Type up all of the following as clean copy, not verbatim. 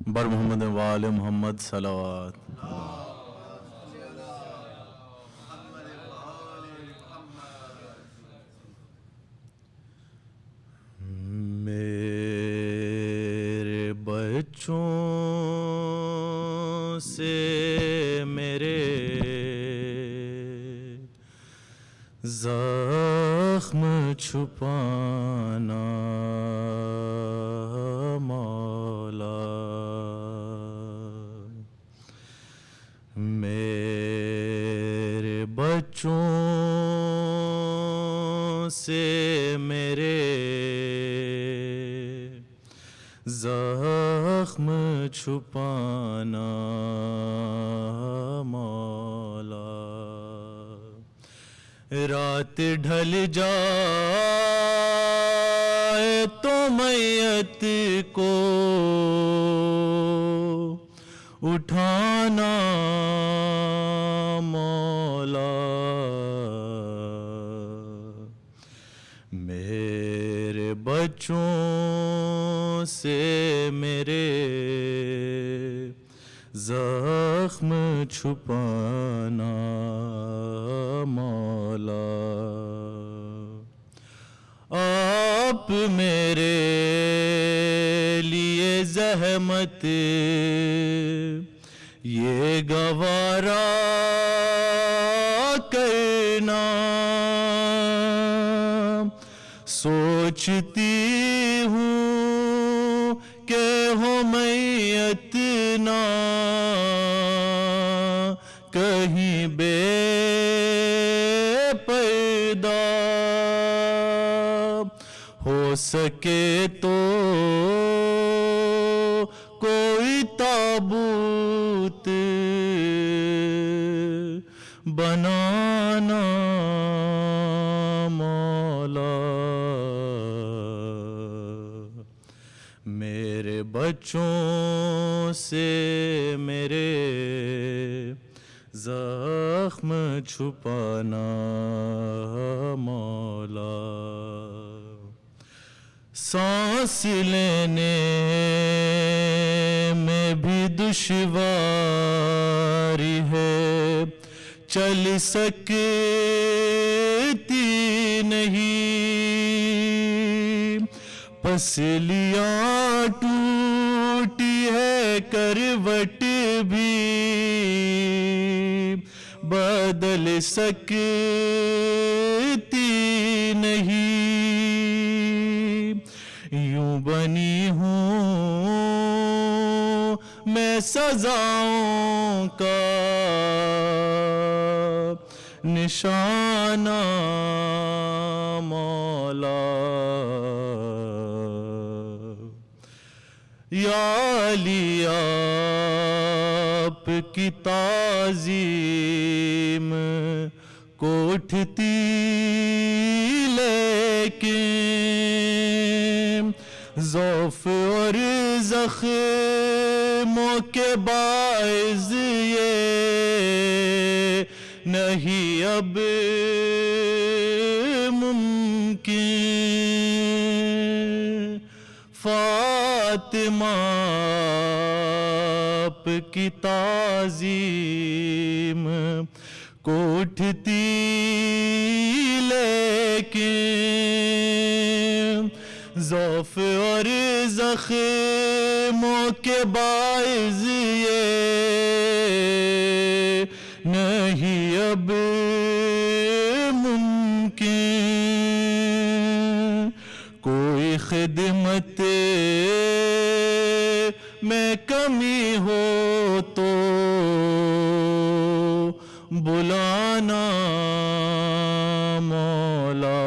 بر محمد وآل محمد صلوات. میرے بچوں سے میرے زخم چھپانا مولا، میرے بچوں سے میرے زخم چھپانا مولا. رات ڈھل جائے تو میت کو اٹھانا مولا، میرے بچوں سے میرے زخم چھپانا مولا. آپ میرے لیے زحمت یہ گوارا کرنا، سوچتی ہوں کہ ہو میت نہ کہیں بے پردہ، ہو سکے تو کوئی تابوت بنانا مولا، میرے بچوں سے میرے زخم چھپانا مولا. سانس لینے میں بھی دشواری ہے، چل سکتی نہیں، پسلیاں ٹوٹی ہے کروٹ بھی بدل سکتی نہیں، یوں بنی ہوں میں سزاؤں کا نشانہ مولا. یا علی آپ کی تعظیم کو اٹھتی لیکن ضعف اور زخموں کے باعث یہ نہیں اب ممکن. فاطمہ آپ کی تعظیم کو اٹھتی لیکن ضعف اور زخموں کے باعث یہ نہیں اب ممکن. کوئی خدمت میں کمی ہو تو بلانا مولا،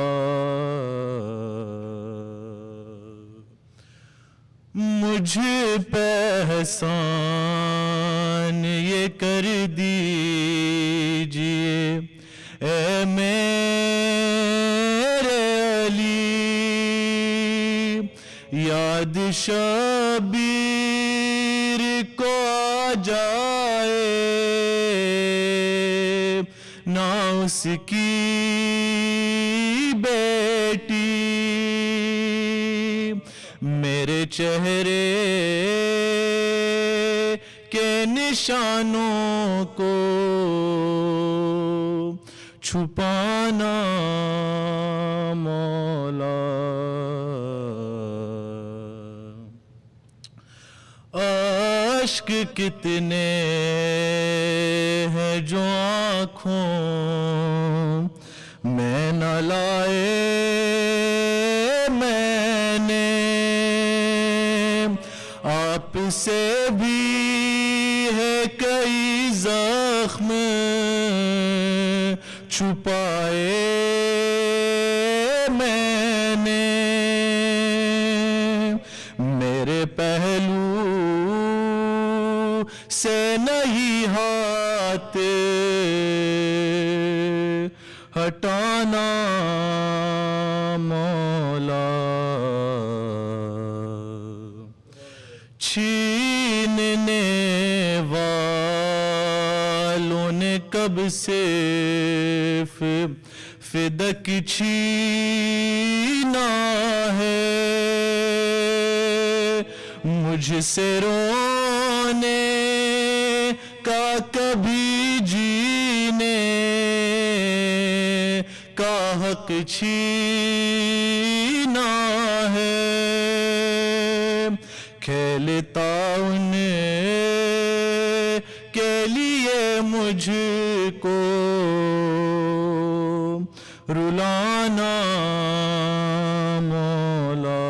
مجھ پہ احسان یہ کر دیجئے اے میرے علی، یاد شبیر کو آ جائے نہ اس کی بیٹی میرے چہرے کے نشانوں کو چھپانا مولا. اشک کتنے ہیں جو آنکھوں میں نہ لائے میں نے, آپ سے بھی ہے کئی زخم چھپائے میں نے, میرے پہلو سے نہیں ہاتھ ہٹانا مولا. چھیننے والوں نے کب سے فدق چھینا ہے, مجھ سے رونے کا کبھی جینے کا حق چھینا ہے, کھیلتا ان کے لیے مجھ کو رلانا مولا.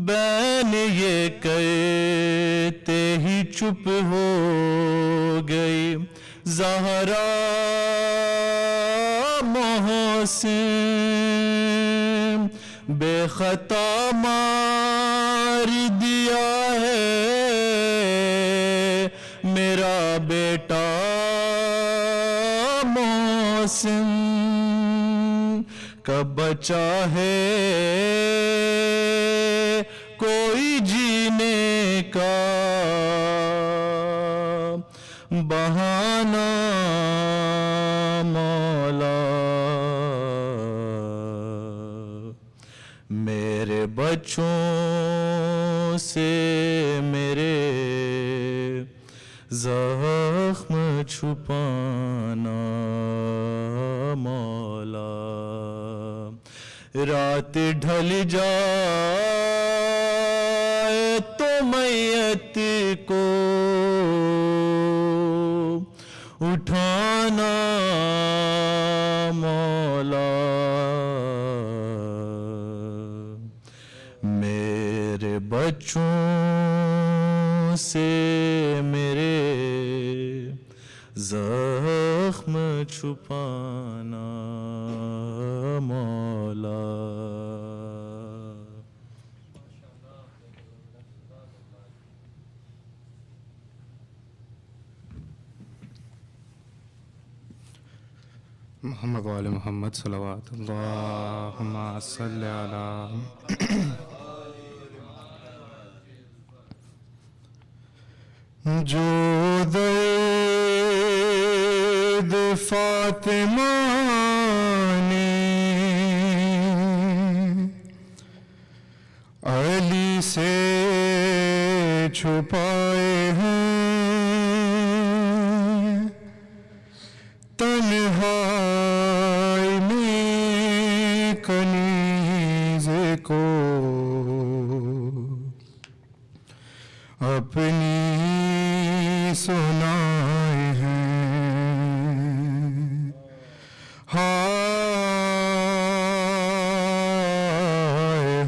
بین یہ کہتے ہی چپ ہو گئی زہرا محسن, بے خطا مار دیا ہے میرا بیٹا محسن, کب بچا ہے کوئی جینے کا بہانہ مولا. میرے بچوں سے میرے زخم چھپانا مولا. رات ڈھل جائے تو میت کو اٹھانا مولا. میرے بچوں سے میرے زخم چھپانا مولا. محمد وآل محمد صلوات اللہم صلی علی. جو درد فاطمہ نے علی سے چھپائے ہیں, تنہائی میں کنیزے کو اپنی سنائے ہیں. ہائے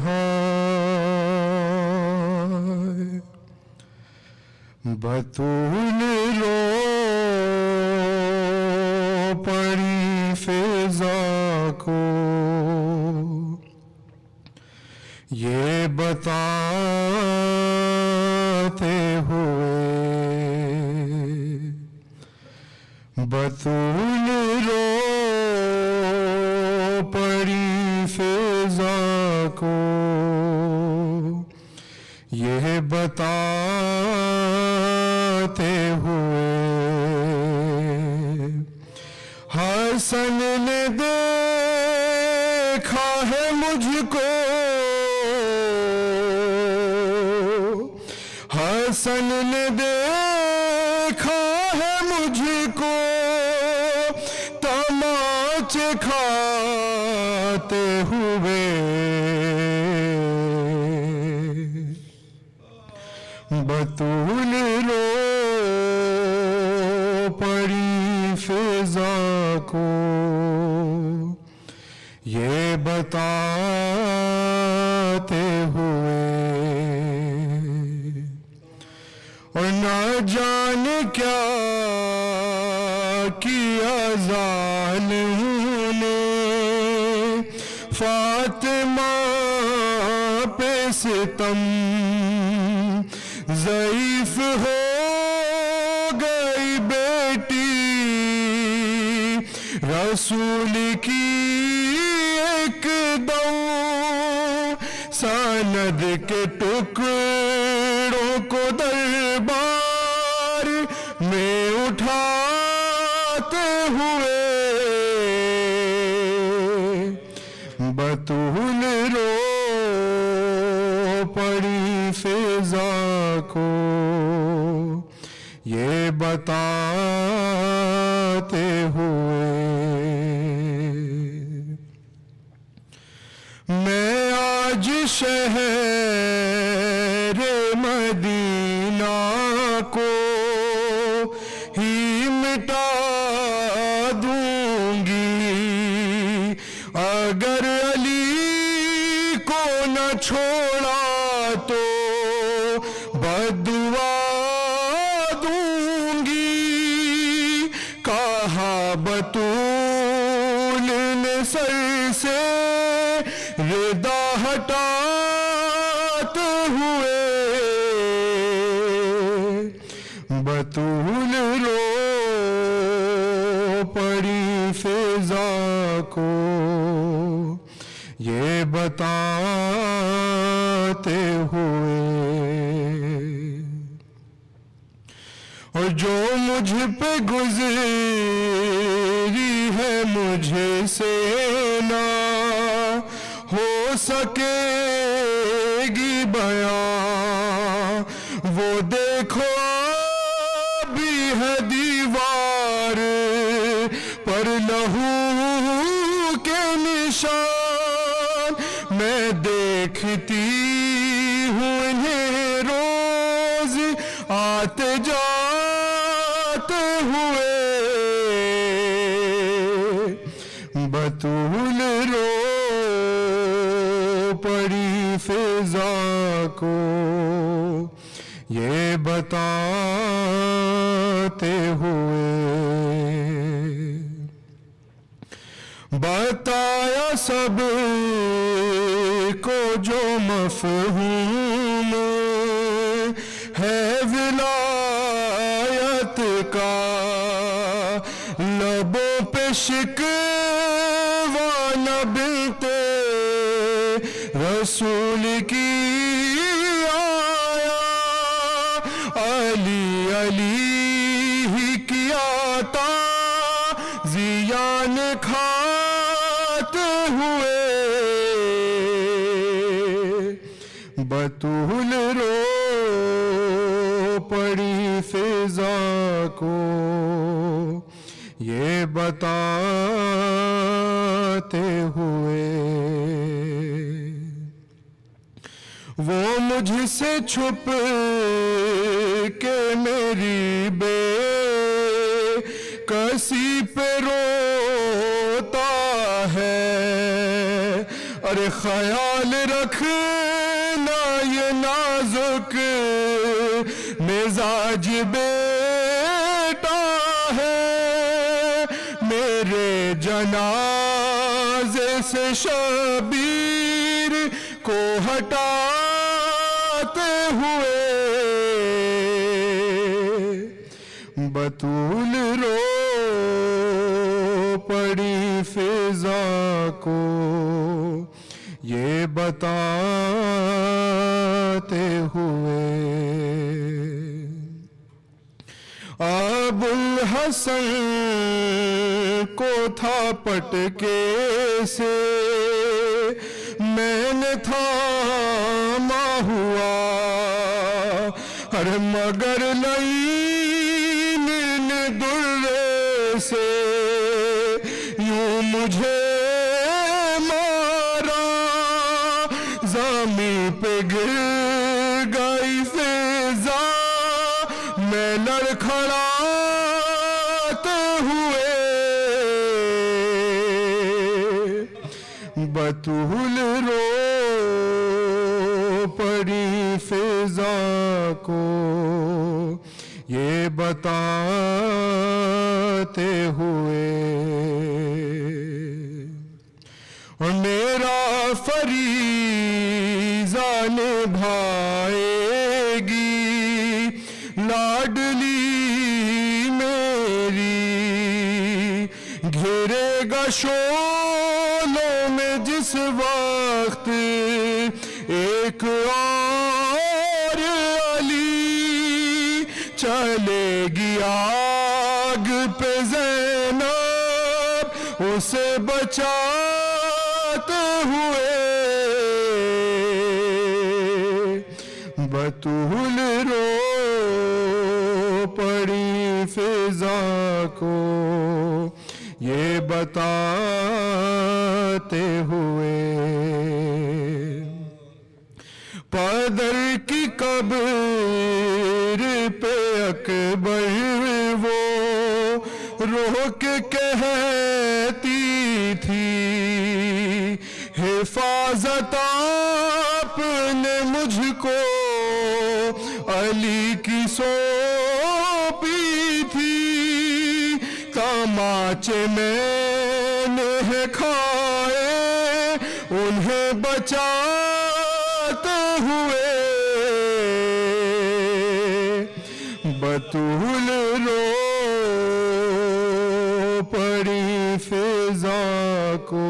ہائے بطول رو پڑی فضا کو یہ بتاتے ہوئے, بطول رو پڑی فضا کو یہ بتاتے ہوئے, حسن نے دیکھ دیکھا ہے مجھ کو حسن نے دیکھا ہے مجھ کو تماچے کھاتے ہوئے بطول رو پڑی فضا کو یہ بتاتے ہوئے اور نہ جانے کیا کیا ظالموں نے فاطمہ پہ ستم ضعیف ہو گئی بیٹی رسول کی ایک دم سند کے ٹکڑوں کو دربار میں اٹھاتے ہوئے بطول رو پڑی فضا کو یہ بتاتے ہوئے میں آج شہر مدینہ کو ہی مٹا دوں گی اگر علی کو نہ چھوڑا تو بددعا دوں گی کہا بطول نے سر سے ردا ہٹاتے ہوئے بطول رو پڑی فضا کو یہ بتاتے ہوئے اور جو مجھ پہ گزری ہے مجھے سے نہ ہو سکے گی بیان وہ دیکھو بھی ہے دیوار پر لہو کے نشان میں دیکھتی ہوں انہیں روز آتے جاتے ہوئے بطول رو پڑی فضا کو یہ بتاتے ہوئے بتایا سب کو جو مفہوم ہے ولایت کا لبوں پہ شکوہ نہ بنتے رسول کی آیا علی علی ہی کیا تعزیان کھاتے ہوئے بطول رو پڑی فضا کو یہ بتاتے ہوئے وہ مجھ سے چھپ کے میری بے کسی پہ روتا ہے ارے خیال رکھنا یہ نازک مزاج بیٹا ہے میرے جنازے سے شبیر کو ہٹاتے ہوئے بطول رو پڑی فضا کو یہ بتاتے ہوئے ابو الحسن کو تھا پٹکے سے میں نے تھاما ہوا ارے مگر لعین نے در سے یوں مجھے مارا زمین پہ گر گئی فضا میں لڑکھڑاتے ہوئے بطول رو پڑی فضا کو یہ بتاتے ہوئے اور میرا فریضہ نبھائے گی لاڈلی میری گھیرے گا شعلوں میں جس وقت ایک اور علی چلے گی آگ پہ زینب اسے بچاتے ہوئے بطول رو پڑی فضا کو یہ بتاتے ہوئے پدر کی قبر پہ اکبر وہ رو کے کہتی تھی حفاظت آپ نے مجھ کو علی کی سونپی تھی تماچے میں نے کھائے انہیں بچاتے ہوئے بطول رو پڑی فضا کو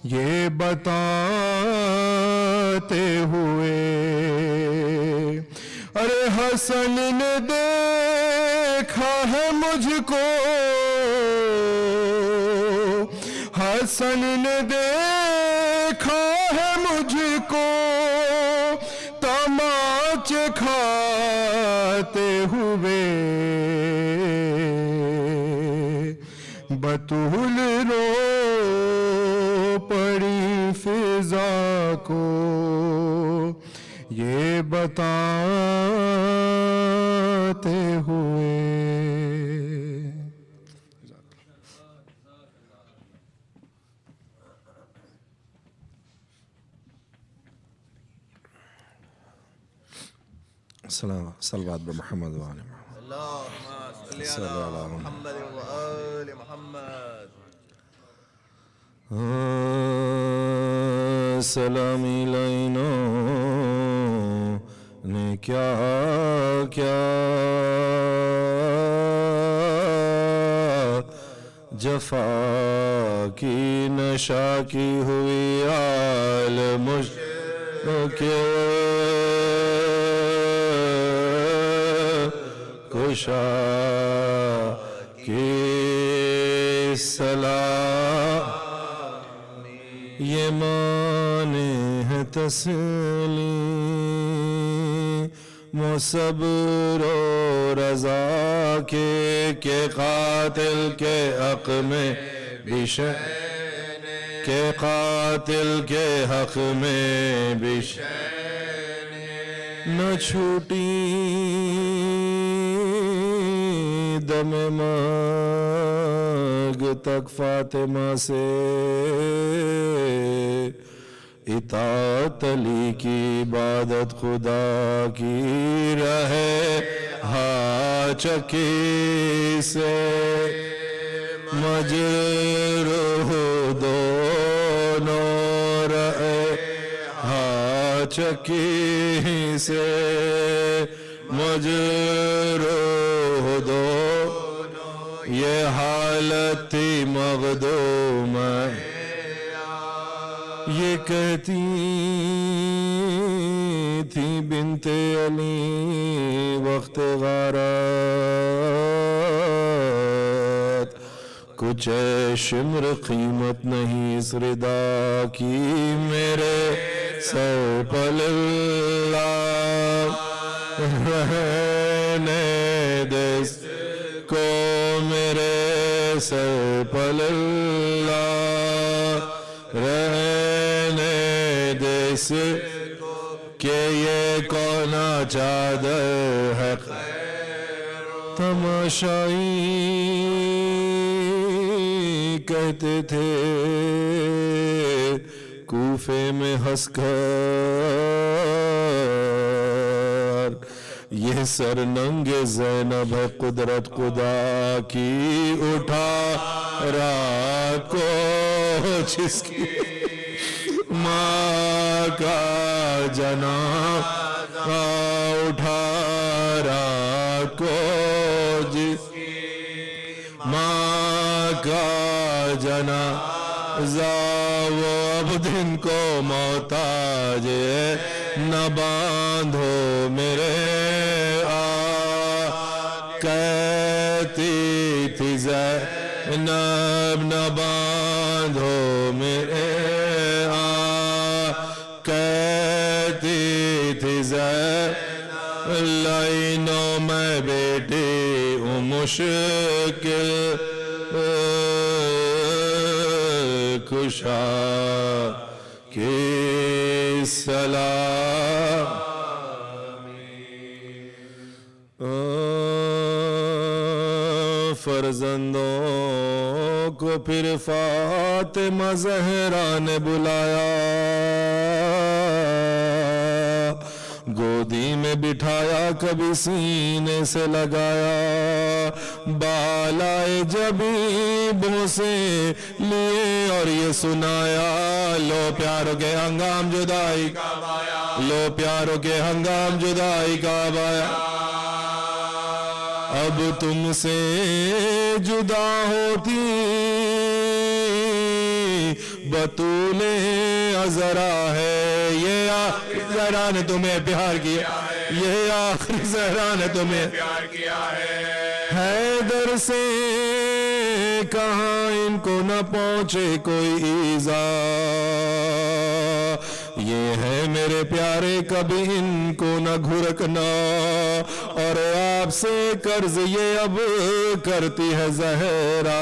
یہ بتاتے ہوئے ارے حسن نے دیکھا ہے مجھ کو حسن نے دیکھا ہے مجھ کو تماچے کھاتے ہوئے بطول رو پڑی فضا کو یہ بتاتے ہوئے صلوات بمحمد وآل محمد اللهم صل على محمد وآل محمد سلامی لائنوں نے کیا کیا جفا کی نشا کی ہوئی عالم کے کشا کی سلام یہ مانے ہے تسلیم و صبر و رضا کے قاتل کے حق میں بشین کے قاتل کے حق میں بشین نہ چھوٹی دم مرگ تک فاطمہ سے اطاعت علی کی عبادت خدا کی رہے ہاں چکی سے مجروح دونوں رہے ہاں چکی سے مجروح دونوں یہ حالت تھی مغدوم یہ کہتی تھی بنت علی وقت غارت کچھ ہے شمر قیمت نہیں اس ردا کی میرے سر پر اللہ رہنے دے اس کو میرے سر پر اللہ رہنے دے اس کہ یہ کونا چادر ہے تماشائی کہتے تھے کوفے میں ہنس کر یہ سر ننگ زینب ہے قدرت خدا کی اٹھا رات کو جس کی ماں کا جنازہ اٹھا رات کو جس ماں کا جنازہ وہ اب دن کو محتاج ہے نہ باندھو میرے کہتی تھی زینب نہ باندھو میرے کہتی تھی زینب لائنوں میں بیٹی ہوں مشکل کشا کی سلام فرزندوں کو پھر فاطمہ زہرا نے بلایا گودی میں بٹھایا کبھی سینے سے لگایا بالائے جبیبوں سے لیے اور یہ سنایا لو پیاروں کے ہنگام جدائی کا بایا لو پیاروں کے ہنگام جدائی کا بایا اب تم سے جدا ہوتی بطول عذرا ہے یہ آخری زہرا نے تمہیں پیار کیا یہ آخری زہرا نے تمہیں پیار کیا ہے حیدر سے کہاں ان کو نہ پہنچے کوئی ایذا یہ ہے میرے پیارے کبھی ان کو نہ گھرکنا اور آپ سے قرض یہ اب کرتی ہے زہرا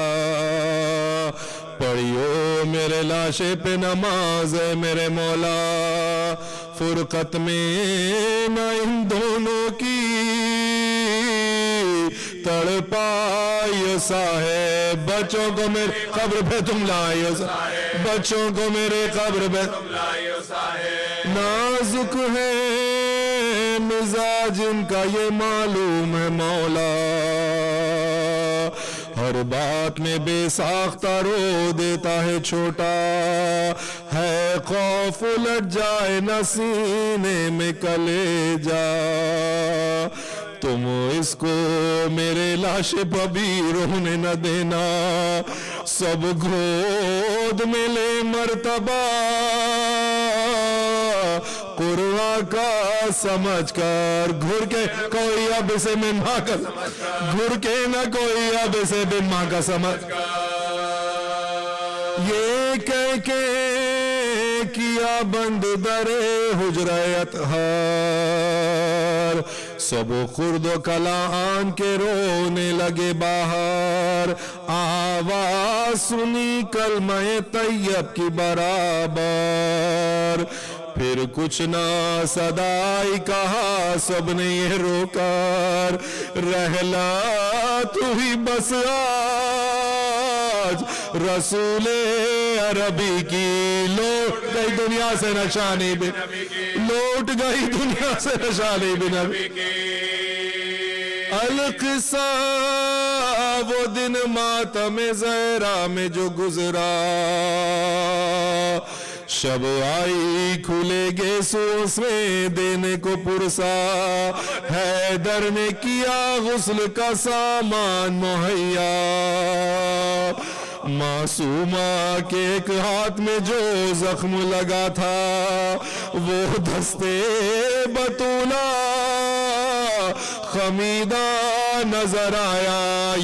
پڑھیو میرے لاشے پہ نماز ہے میرے مولا فرقت میں نہ ان دونوں کی تڑپائیو صاحب بچوں کو میرے قبر پہ تم لائیو صاحب بچوں کو میرے قبر پہ تم لائیو صاحب نازک ہے مزاج ان کا یہ معلوم ہے مولا ہر بات میں بے ساختہ رو دیتا ہے چھوٹا ہے خوف الٹ جائے نہ سینے میں کلیجا تم اس کو میرے لاش پہ بھی رونے نہ دینا سب گود میں لے مرتبہ قرآن کا سمجھ کر گھر کے کوئی اب اسے من ماں کا گھر کے نہ کوئی اب اسے بن ماں کا سمجھ یہ کہہ کے کیا بند در حجرہ اطہار سب خرد و کلان کے رونے لگے باہر آواز سنی کلمہ طیب کی برابر پھر کچھ نہ صدائی کہا سب نے یہ روکار رہلا تو ہی بس آج رسول عربی کی لوٹ گئی دنیا سے نشانی بھی لوٹ گئی دنیا سے نشانی بھی نبی کی القصہ وہ دن ماتم زہرا میں جو گزرا شب آئی کھلے گے سوس میں دینے کو پرسا حیدر نے کیا غسل کا سامان مہیا معصومہ کے ایک ہاتھ میں جو زخم لگا تھا وہ دستے بطولہ खमीदा नजर आया,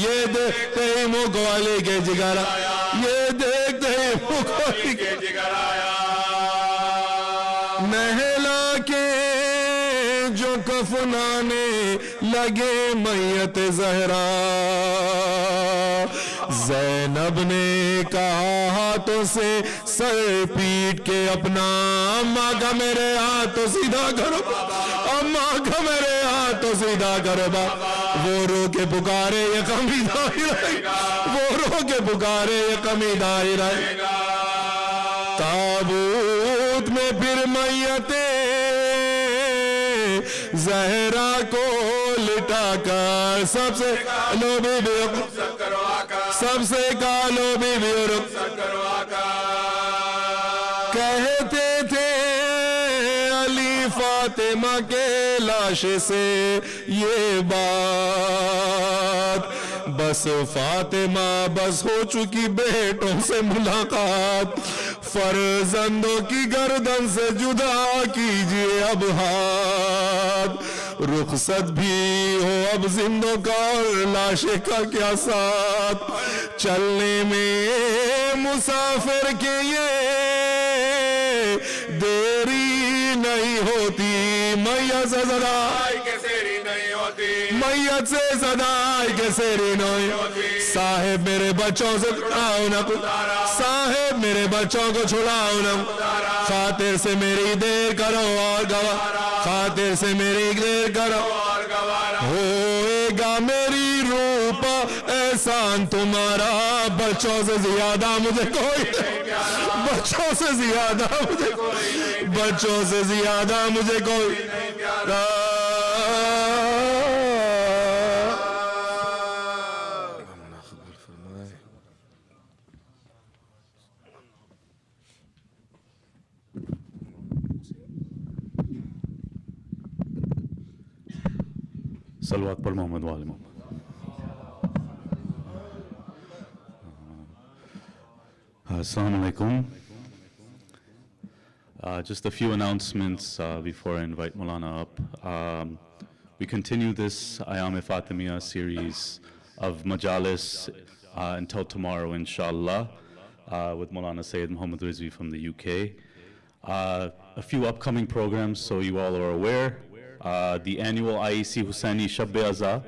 ये देखते ही मुख वाली के जिगर आया, ये देखते ही मुख वाली के जिगर आया। नहला के जो कफनाने लगे मैयत ज़हरा, ज़ैनब ने कहा हाथों से सर पीट के अपना, अम्मा का मेरे हाथ तो सीधा करो, अम्मा का मेरे हाथ तो सीधा करो बाबा। वो रो के पुकारे ये कमीदा ही रहेगा, वो रो के पुकारे ये कमीदा ही रहेगा। ताबूत में फिर मैयते ज़हरा को लिटा कर सबसे कालो बीबी, सबसे कालो बीबी कहते थे अली फातिमा के लाश से ये बात, बस फातिमा बस हो चुकी बेटों से मुलाकात, फर्जंदों की गर्दन से जुदा कीजिए अब हाथ, रुखसत भी हो अब जिंदों का और लाशे का क्या साथ, चलने में मुसाफिर के ये देरी नहीं होती, मैयत से सदाई के सेरी नहीं होती, मैयत से सदाई के सेरी नहीं होती। साहेब मेरे बच्चों से छुड़ाओ ना, साहेब मेरे बच्चों को छुड़ाओ ना, खातिर से मेरी देर करो और गवारा, खातिर से मेरी देर करो और गवारा, होएगा मेरी रूप एहसान तुम्हारा, बच्चों से ज्यादा मुझे कोई नहीं प्यारा, बच्चों से ज्यादा मुझे कोई, बच्चों से ज्यादा मुझे कोई नहीं प्यारा। सलवात पर मोहम्मद वाले Mohammad. Assalamu alaikum. Just a few announcements before I invite Maulana up. We continue this Ayyam-e-Fatimiyah series of Majlis until tomorrow, inshallah, with Maulana Syed Muhammed Rizvi from the UK. A few upcoming programs, so you all are aware. The annual IEC HUSAINI Shab-e-Azaa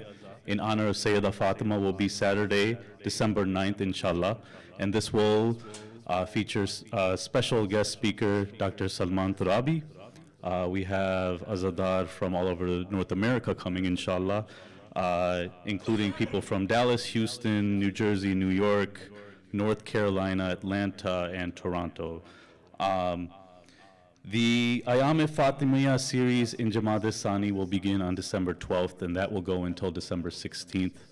in honor of Sayyida Fatima will be Saturday, December 9th, inshallah. And this will feature special guest speaker, Dr. Salman Turabi. We have Azadar from all over North America coming, inshallah, including people from Dallas, Houston, New Jersey, New York, North Carolina, Atlanta, and Toronto. The Ayyam-e-Fatimiyah series in Jamaat Sani will begin on December 12th, and that will go until December 16th.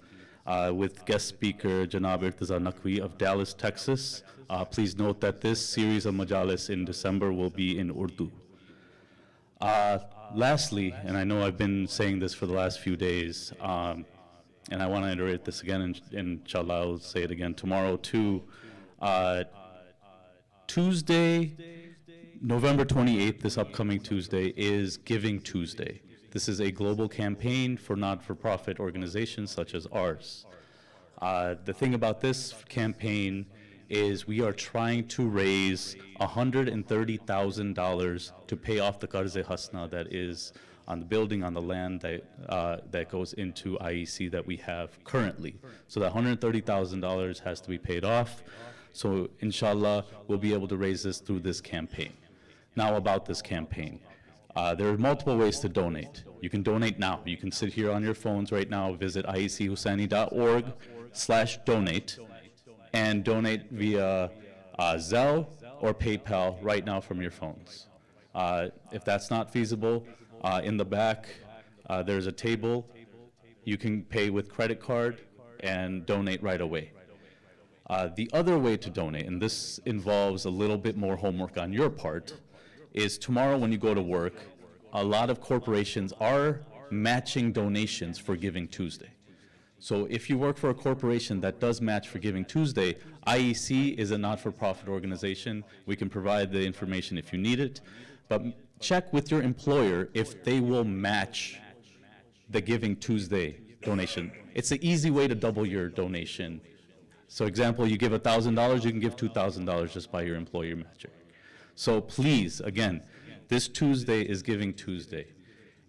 With guest speaker Janab Irtaza Naqvi of Dallas, Texas. Please note that this series of Majalis in December will be in Urdu. Lastly, and I know I've been saying this for the last few days, and I want to iterate this again, and inshallah I'll say it again tomorrow too. Tuesday, November 28th, this upcoming Tuesday, is Giving Tuesday. This is a global campaign for not-for-profit organizations such as ours. The thing about this campaign is we are trying to raise $130,000 to pay off the Qarz-e Hasna that is on the building, on the land that goes into IEC that we have currently. So that $130,000 has to be paid off. So inshallah, we'll be able to raise this through this campaign. Now about this campaign. There are multiple ways to donate. You can donate now. You can sit here on your phones right now, visit iechusaini.org/donate and donate via Zelle or PayPal right now from your phones. If that's not feasible, in the back, there's a table. You can pay with credit card and donate right away. The other way to donate, and this involves a little bit more homework on your part, is tomorrow when you go to work, a lot of corporations are matching donations for Giving Tuesday. So if you work for a corporation that does match for Giving Tuesday, IEC is a not-for-profit organization. We can provide the information if you need it, but check with your employer if they will match the Giving Tuesday donation. It's an easy way to double your donation. So example, you give $1,000, you can give $2,000 just by your employer matching. So please, again, this Tuesday is Giving Tuesday.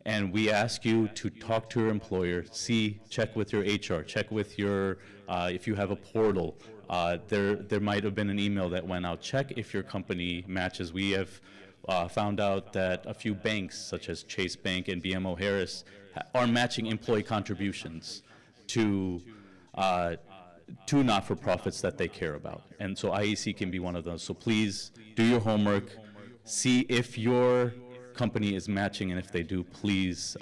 And we ask you to talk to your employer, check with your HR, check with your, if you have a portal. There might have been an email that went out. Check if your company matches. We have found out that a few banks, such as Chase Bank and BMO Harris, are matching employee contributions to not-for-profits that they care about. And so IEC can be one of those. So please do your homework, see if your company is matching, and if they do, please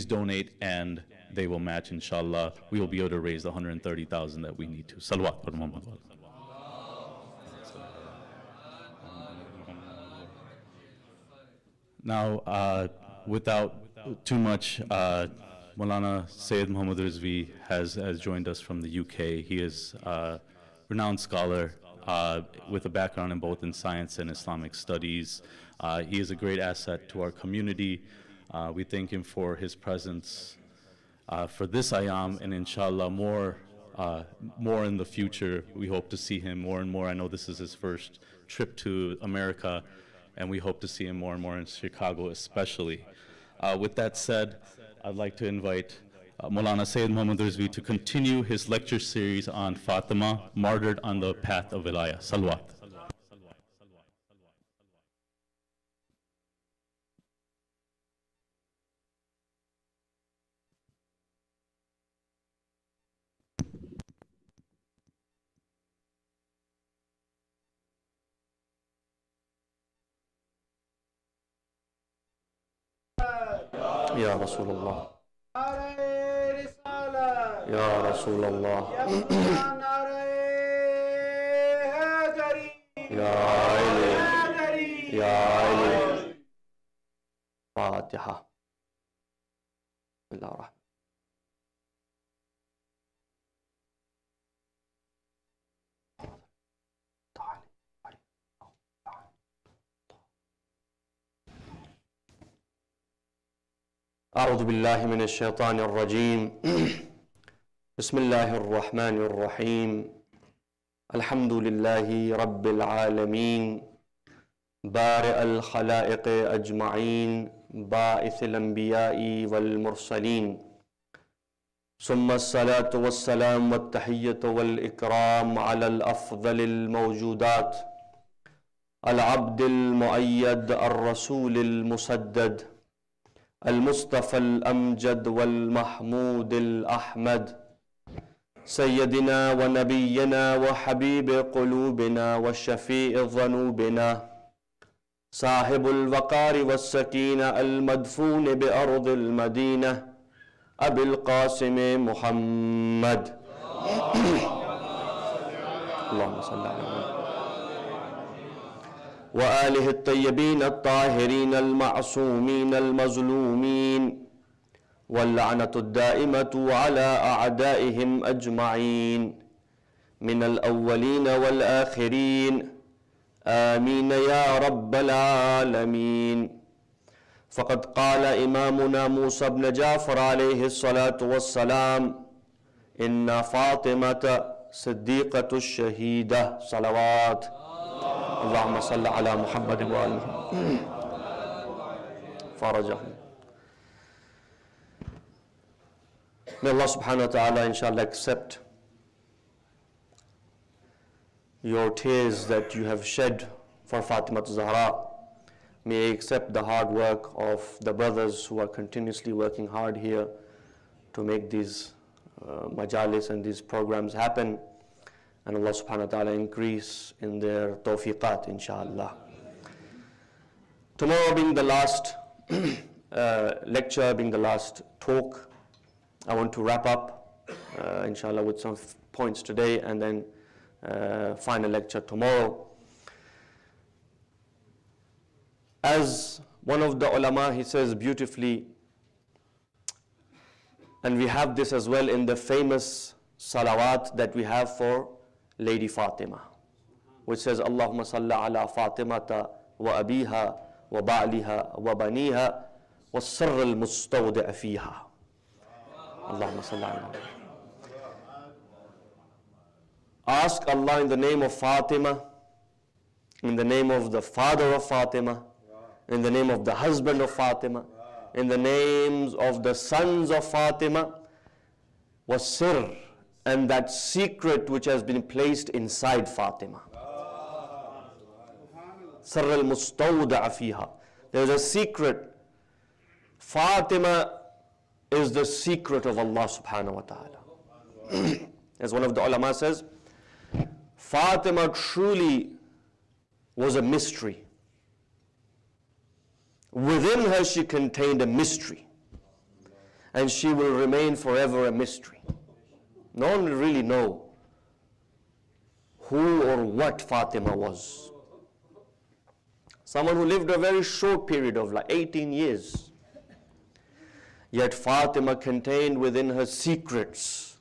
donate, and they will match, inshallah. We will be able to raise the 130,000 that we need to. Salawat for Muhammad. Now, without too much, Maulana Syed Muhammad Rizvi has joined us from the UK. He is a renowned scholar with a background in both in science and Islamic studies. He is a great asset to our community. We thank him for his presence for this Ayyam, and inshallah more in the future. We hope to see him more and more. I know this is his first trip to America, and we hope to see him more and more in Chicago especially. With that said, I'd like to invite Maulana Syed Muhammad Rizvi to continue his lecture series on Fatima, martyred on the path of Wilayah. Salawat. يا رسول الله يا رسول الله يا علي يا علي فاتحة بسم الله الرحمن أعوذ بالله من الشيطان الرجيم بسم الله الرحمن الرحيم الحمد لله رب العالمين بارئ الخلائق أجمعين باعث الأنبياء والمرسلين ثم الصلاة والسلام والتحية والإكرام على الأفضل الموجودات العبد المؤيد الرسول المسدد المصطفى الأمجد والمحمود الأحمد سيدنا ونبينا وحبيب قلوبنا وشفيع ذنوبنا صاحب الوقار والسكينة المدفون بأرض المدينة أبي القاسم محمد اللهم صل على محمد وآله الطيبين الطاهرين المعصومين المظلومين واللعنة الدائمة على أعدائهم أجمعين من الأولين والآخرين آمين يا رب العالمين. فقد قال إمامنا موسى بن جعفر عليه الصلاة والسلام إن فاطمة صديقة الشهيدة صلوات اللهم صل على محمد وآل محمد فرجهم. May Allah subhanahu wa ta'ala inshallah accept your tears that you have shed for Fatima Zahra. May He accept the hard work of the brothers who are continuously working hard here to make these majalis and these programs happen. And Allah subhanahu wa ta'ala increase in their tawfiqat, inshallah. Tomorrow being the last lecture, being the last talk, I want to wrap up, inshallah, with some points today and then final lecture tomorrow. As one of the ulama, he says beautifully, and we have this as well in the famous salawat that we have for Lady Fatima, which says, Allahumma salli ala Fatimata wa abiha wa ba'liha wa baniha wa sirr al-mustawdi' fiha. Allahumma salli ala. Ask Allah in the name of Fatima, in the name of the father of Fatima, in the name of the husband of Fatima, in the names of the sons of Fatima, was sir, and that secret which has been placed inside Fatima. Sir al-mustawda'a fiha. There is a secret. Fatima is the secret of Allah subhanahu wa ta'ala. As one of the ulama says, Fatima truly was a mystery. Within her she contained a mystery, and she will remain forever a mystery. No one will really know who or what Fatima was. Someone who lived a very short period of like 18 years. Yet Fatima contained within her secrets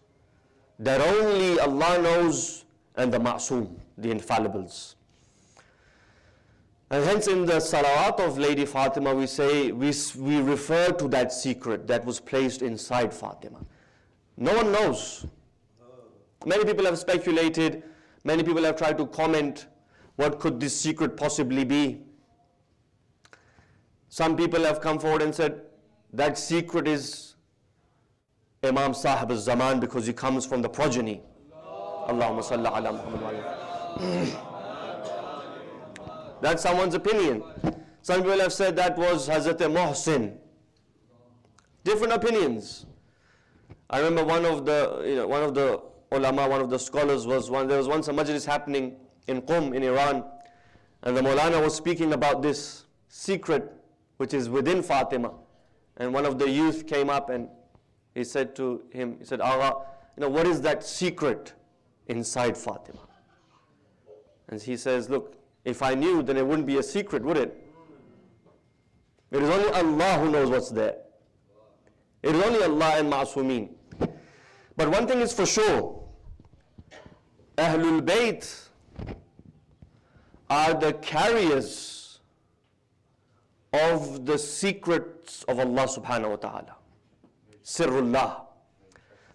that only Allah knows, and the Ma'soom, the infallibles. And hence in the salawat of Lady Fatima we say, we refer to that secret that was placed inside Fatima. No one knows. Many people have speculated, many people have tried to comment, what could this secret possibly be? Some people have come forward and said, that secret is Imam Sahib al-Zaman, because he comes from the progeny. Allahumma salli ala Muhammad wa ala. That's someone's opinion. Some people have said that was Hazrat Muhsin. Different opinions. I remember one of the ulama, one of the scholars there was once a majlis happening in Qum in Iran, and the Maulana was speaking about this secret which is within Fatima. And one of the youth came up and he said to him, he said, Agha, what is that secret inside Fatima? And he says, look, if I knew, then it wouldn't be a secret, would it? It is only Allah who knows what's there. It is only Allah and Ma'asumeen. But one thing is for sure, Ahlul Bayt are the carriers of the secrets of Allah subhanahu wa ta'ala. Sirrullah.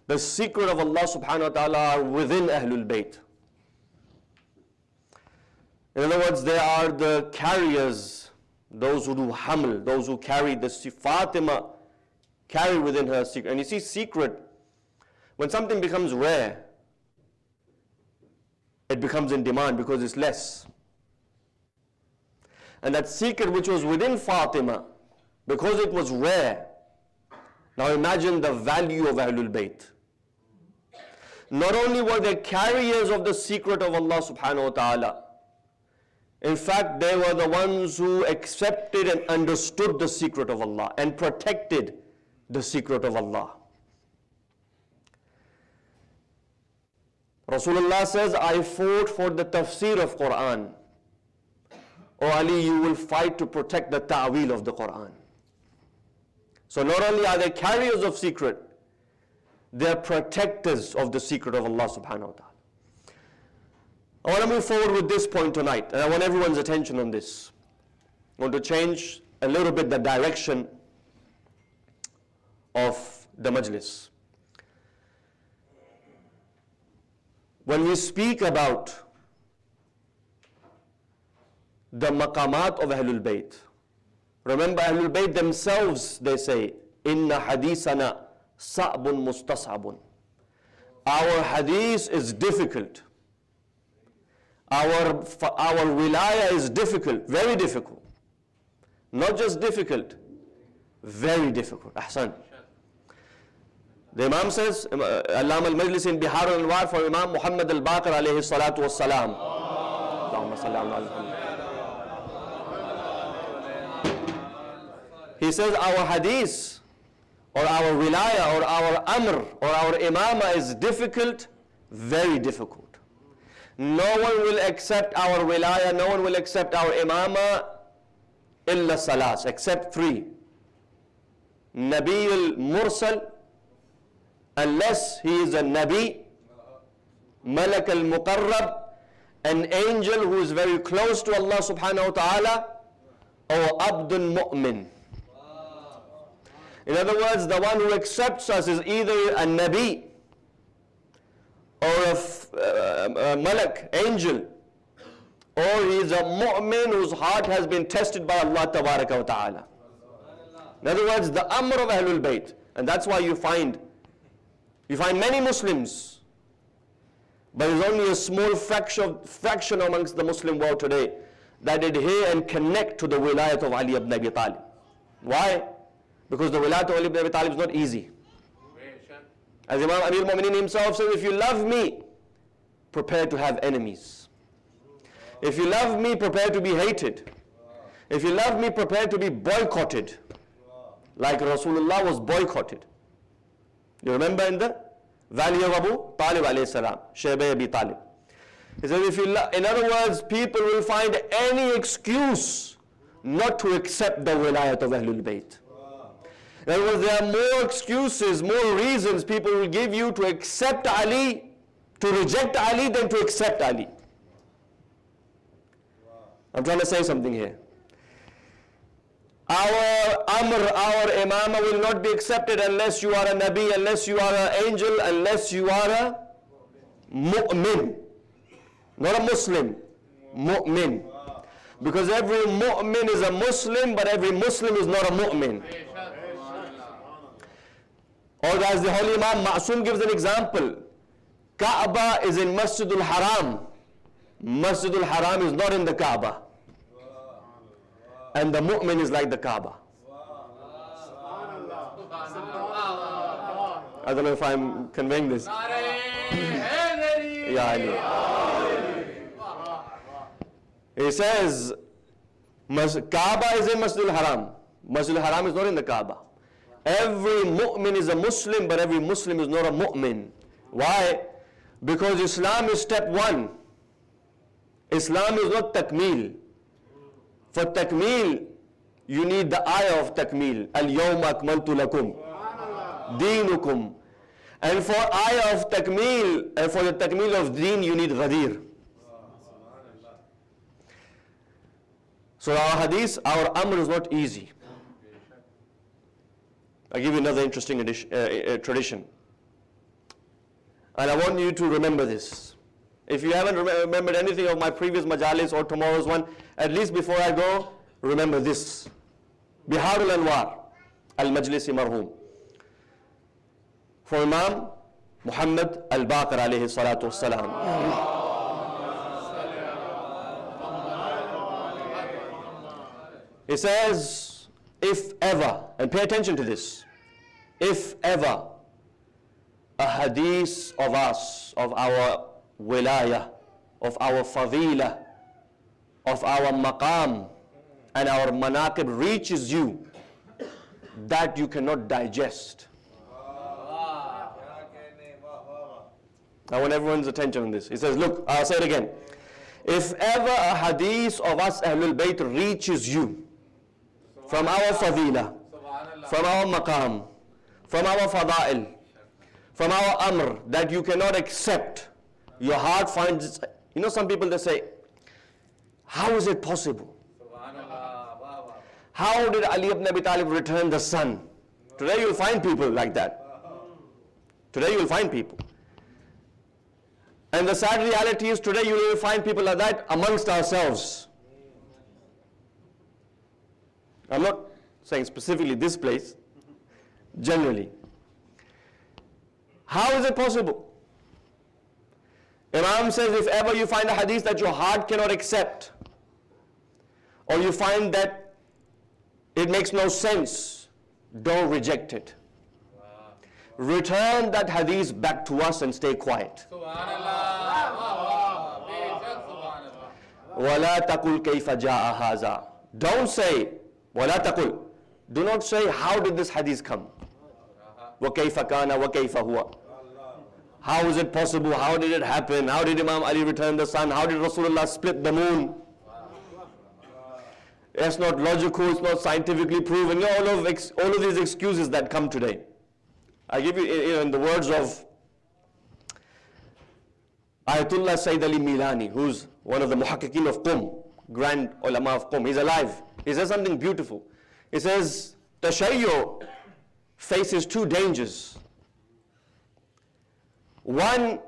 The secret of Allah subhanahu wa ta'ala are within Ahlul Bayt. In other words, they are the carriers, those who do haml, those who carry the Fatima, carry within her secret. And you see, secret, when something becomes rare, it becomes in demand because it's less. And that secret which was within Fatima, because it was rare, now imagine the value of Ahlul Bayt. Not only were they carriers of the secret of Allah subhanahu wa ta'ala, in fact, they were the ones who accepted and understood the secret of Allah and protected the secret of Allah. Rasulullah says, I fought for the tafsir of Quran. O Ali, you will fight to protect the ta'wil of the Quran. So not only are they carriers of secret, they are protectors of the secret of Allah subhanahu wa ta'ala. I want to move forward with this point tonight, and I want everyone's attention on this. I want to change a little bit the direction of the Majlis. When we speak about the maqamat of Ahlul Bayt, remember Ahlul Bayt themselves, they say, Inna hadithana sa'bun mustas'abun. Our hadith is difficult. Our wilayah is difficult, very difficult. Not just difficult, very difficult. Ahsan. The Imam says, Ayyam al-Majlis in Bihar al-Anwar for Imam Muhammed al-Baqir alayhi salatu was-salam. Allahumma salli ala Muhammad. He says our hadith or our wilayah or our amr or our imamah is difficult, very difficult. No one will accept our wilayah, no one will accept our imamah illa salas, except three. Nabi al-Mursal, unless he is a Nabi, Malak al-Muqarrab, an angel who is very close to Allah subhanahu wa ta'ala, or Abdul Mu'min. In other words, the one who accepts us is either a Nabi or a Malak, angel, or he is a mu'min whose heart has been tested by Allah Tabaraka wa Ta'ala. In other words, the Amr of Ahlul Bayt. And that's why you find many Muslims, but there's only a small fraction amongst the Muslim world today that adhere and connect to the wilayat of Ali ibn Abi Talib. Why? Because the wilayat of Ali ibn Abi Talib is not easy. As Imam Amir Mu'mineen himself says, if you love me, prepare to have enemies. If you love me, prepare to be hated. If you love me, prepare to be boycotted. Like Rasulullah was boycotted. You remember in the valley of Abu Talib alayhi salam, Syed Abi Talib. He said, in other words, people will find any excuse not to accept the wilayat of Ahlul Bayt. In other words, there are more excuses, more reasons people will give you to accept Ali, to reject Ali than to accept Ali. I'm trying to say something here. Our Amr, our Imama will not be accepted unless you are a Nabi, unless you are an angel, unless you are a mu'min. Not a Muslim, mu'min. Because every mu'min is a Muslim, but every Muslim is not a mu'min. Or as the Holy Imam Ma'soom gives an example, Kaaba is in Masjidul Haram. Masjidul Haram is not in the Kaaba. And the mu'min is like the Kaaba. I don't know if I'm conveying this. He says, Kaaba is in Masjidul Haram. Masjidul Haram is not in the Kaaba. Every mu'min is a Muslim, but every Muslim is not a mu'min. Why? Because Islam is step one. Islam is not takmeel. For takmeel, you need the ayah of takmeel. Al-yawma akmaltu lakum deenukum. And for ayah of takmeel, and for the takmeel of deen, you need ghadir. So our hadith, our amr is not easy. I'll give you another interesting tradition. And I want you to remember this. If you haven't remembered anything of my previous majalis or tomorrow's one, at least before I go, remember this. Biharul Anwar, Al-Majlis Marhum. For Imam Muhammed Al-Baqir alayhi salatu wassalam. He says, if ever, and pay attention to this, if ever a hadith of us, of our wilaya, of our fadila, of our maqam and our manaqib reaches you that you cannot digest. I want everyone's attention on this. He says, look, I'll say it again. If ever a hadith of us Ahlul Bayt reaches you from our fadila, from our maqam, from our fada'il, from our amr, that you cannot accept, your heart finds it. You know, some people, they say, how is it possible? How did Ali ibn Abi Talib return the son? Today you'll find people like that. Today you'll find people. And the sad reality is today you will find people like that amongst ourselves. I'm not saying specifically this place, generally. How is it possible? Imam says, if ever you find a hadith that your heart cannot accept, or you find that it makes no sense, don't reject it. Return that hadith back to us and stay quiet. وَلَا تَقُلْ كَيْفَ جَاءَ هَذَا. Don't say, وَلَا تَقُلْ. Do not say, how did this hadith come? وَكَيْفَ كَانَ وَكَيْفَ هُوَ. How is it possible? How did it happen? How did Imam Ali return the sun? How did Rasulullah split the moon? It's not logical, it's not scientifically proven. You know, all of these excuses that come today. I give you, in the words of Ayatollah Sayyid Ali Milani, who's one of the muhaqqiqin of Qum, grand ulama of Qum. He's alive. He says something beautiful. He says, Tashayyu faces two dangers. One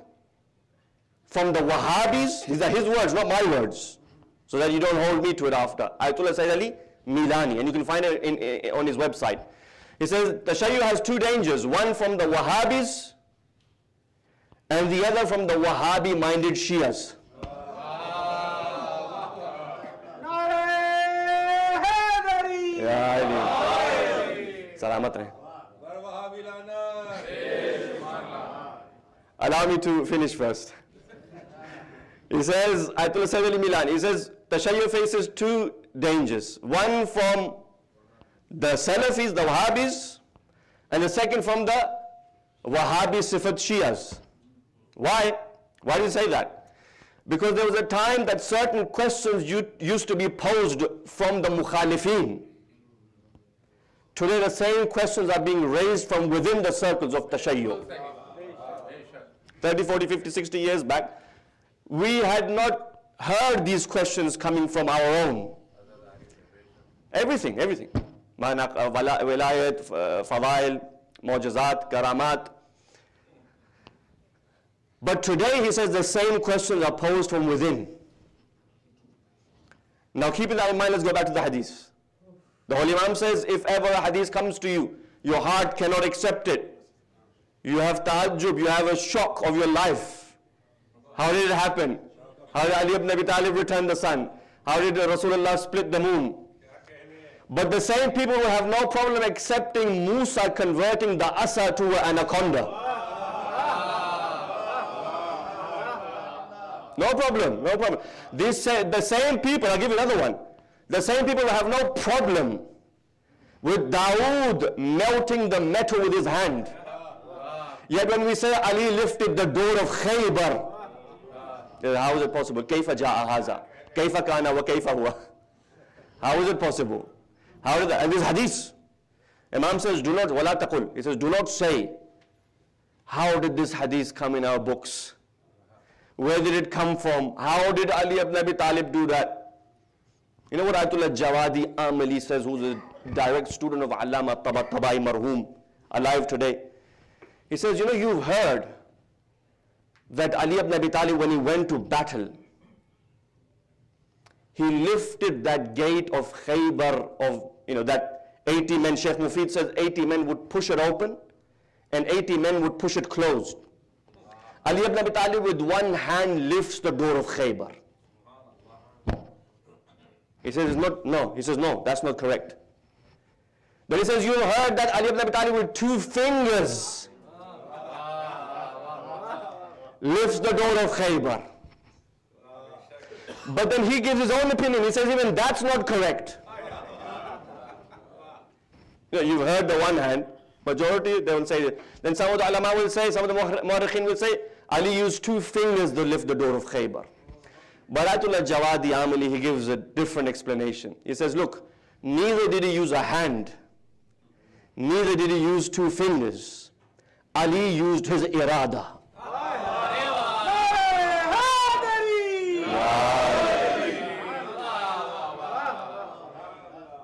from the Wahhabis, these are his words, not my words, so that you don't hold me to it after. Ayatollah Syed Ali Milani, and you can find it on his website. He says Tashayyu has two dangers, one from the Wahhabis and the other from the Wahhabi-minded Shias. Salamat rahe. Allow me to finish first. He says, Ayatollah Syed Ali Milani, he says, Tashayyu faces two dangers. One from the Salafis, the Wahhabis, and the second from the Wahhabi Sifat Shias. Why? Why do you say that? Because there was a time that certain questions used to be posed from the Mukhalifin. Today the same questions are being raised from within the circles of Tashayyu. 30, 40, 50, 60 years back, we had not heard these questions coming from our own. Everything. Wilayat, Fadail, Mu'jizat, Karamat. But today he says the same questions are posed from within. Now keeping that in mind, let's go back to the hadith. The Holy Imam says, if ever a hadith comes to you, your heart cannot accept it. You have ta'ajjub, you have a shock of your life. How did it happen? How did Ali ibn Abi Talib return the sun? How did Rasulullah split the moon? But the same people will have no problem accepting Musa converting the asa to an anaconda. No problem. The same people, I'll give you another one. The same people will have no problem with Dawood melting the metal with his hand. Yet when we say Ali lifted the door of Khaybar, how is it possible? كيف جاء هذا? كيف كان وكيف هو? How is it possible? How did that? And this hadith, Imam says, do not, ولا تقل. He says, do not say, how did this hadith come in our books? Where did it come from? How did Ali ibn Abi Talib do that? You know what Ayatollah Jawadi Amali says, who's a direct student of Allama Tabatabai Marhum, alive today? He says, you know, you've heard that Ali ibn Abi Talib, when he went to battle, he lifted that gate of Khaybar of, that 80 men, Sheikh Mufid says 80 men would push it open and 80 men would push it closed. Ali ibn Abi Talib with one hand lifts the door of Khaybar. He says, no, that's not correct. Then he says, you heard that Ali ibn Abi Talib with two fingers lifts the door of Khaybar. But then he gives his own opinion. He says even that's not correct. You've heard the one hand. Majority, they will say it. Then some of the ulama will say, some of the mu'arrikhin will say, Ali used two fingers to lift the door of Khaybar. But Ayatollah Jawadi Amali, he gives a different explanation. He says, look, neither did he use a hand, neither did he use two fingers. Ali used his irada.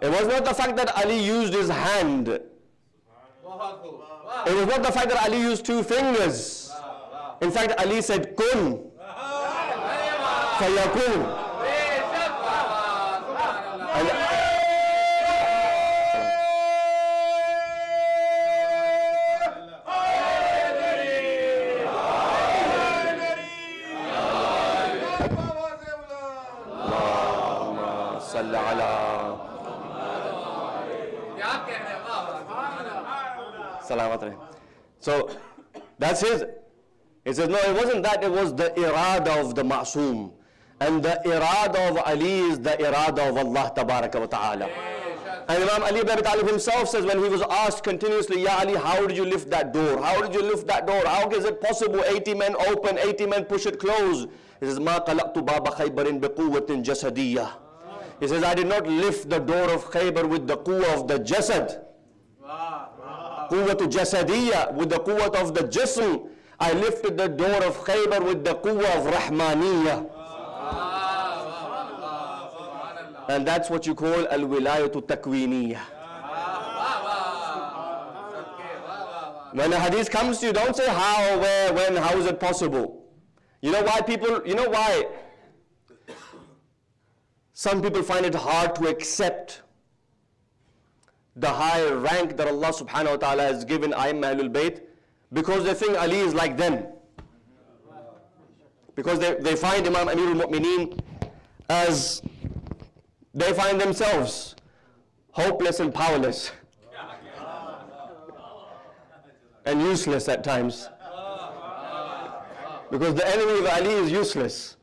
It was not the fact that Ali used his hand. It was not the fact that Ali used two fingers. In fact, Ali said, kun, fayakun. So that's his. He says, no, it wasn't that, it was the irada of the ma'soom. And the irada of Ali is the irada of Allah tabaraka wa ta'ala. And Imam Ali ibn Abi Talib himself says, when he was asked continuously, Ya Ali, how did you lift that door? How did you lift that door? How is it possible 80 men open, 80 men push it closed? He says, Ma qalaqtu baba khaybarin biquwwatin jasadiyah. He says, I did not lift the door of Khaybar with the quwwah of the jasad. Quwwatu jasadiyya, with the quwwat of the jism. I lifted the door of Khaybar with the quwwah of rahmaniyya. And that's what you call al-wilayatu takwiniyya. When a hadith comes to you, don't say how, where, when, how is it possible? You know why some people find it hard to accept the high rank that Allah subhanahu wa ta'ala has given Ayyam-e Bayt? Because they think Ali is like them. Because they find Imam Amirul Mu'mineen as, they find themselves hopeless and powerless and useless at times. Because the enemy of Ali is useless.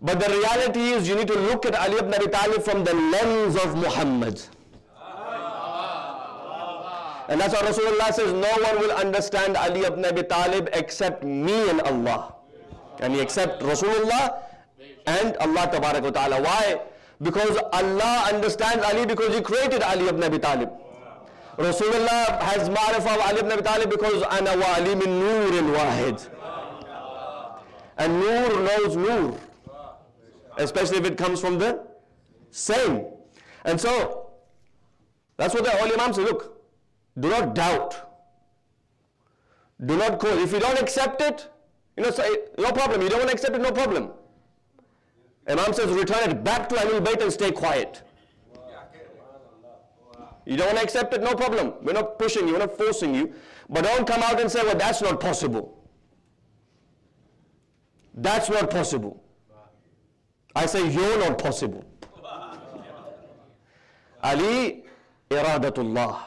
But the reality is you need to look at Ali ibn Abi Talib from the lens of Muhammad. And that's why Rasulullah says, no one will understand Ali ibn Abi Talib except me and Allah. And he except Rasulullah and Allah Tabarak wa Ta'ala. Why? Because Allah understands Ali because he created Ali ibn Abi Talib. Rasulullah has ma'rifah of Ali ibn Abi Talib because ana wa Ali min nurin wahid. And nur knows nur, especially if it comes from the same. And so that's what the holy Imam says. Look, do not doubt, do not cause. If you don't accept it, say, no problem. You don't want to accept it, no problem. Imam says return it back to Ahlul Bayt and stay quiet. You don't want to accept it, no problem. We're not pushing you, we're not forcing you. But don't come out and say, well, that's not possible. That's not possible. I say, you're not possible. Ali, iradatullah.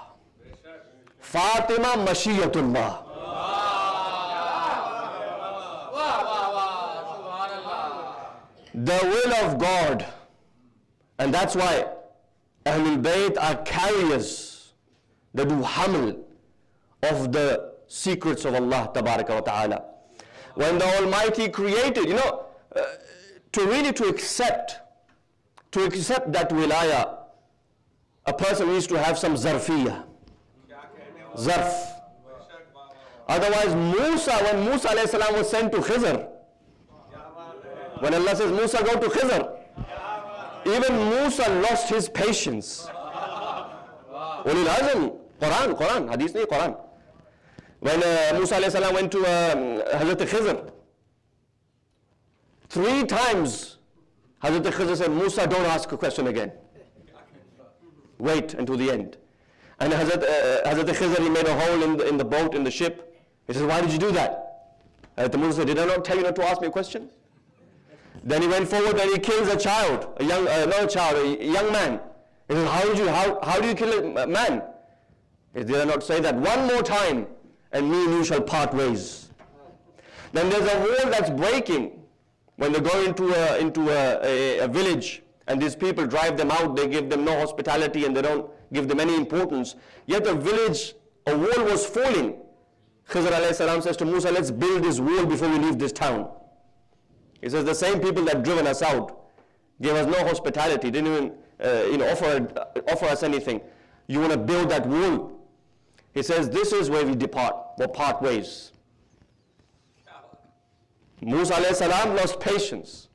Fatima, mashiyatullah. The will of God. And that's why Ahlul Bayt are carriers that do haml of the secrets of Allah Tabaraka wa Ta'ala. When the Almighty created, to accept that wilaya, a person needs to have some zarfiyah. Zarf. Otherwise, when Musa alayhi salam was sent to Khizr, when Allah says, Musa, go to Khizr, even Musa lost his patience. Ulil Azm, Quran, hadith nahi, Quran. When Musa alayhi salam went to Hazrat Khizr, 3 times Hazrat Khizr said, Musa, don't ask a question again. Wait until the end. And Hazrat Khizr, he made a hole in the boat, in the ship. He says, why did you do that? Hazrat Musa said, did I not tell you not to ask me a question? Then he went forward and he kills a child, a young man. He says, how do you kill a man? He said, did I not say that one more time and me and you shall part ways? Then there's a wall that's breaking when they go into a village and these people drive them out, they give them no hospitality and they don't give them any importance. Yet a wall was falling. Khizr alayhi salam says to Musa, let's build this wall before we leave this town. He says, the same people that driven us out, gave us no hospitality, didn't even offer us anything. You want to build that wall? He says, this is where we depart, or part ways. Musa alayhi salam lost patience.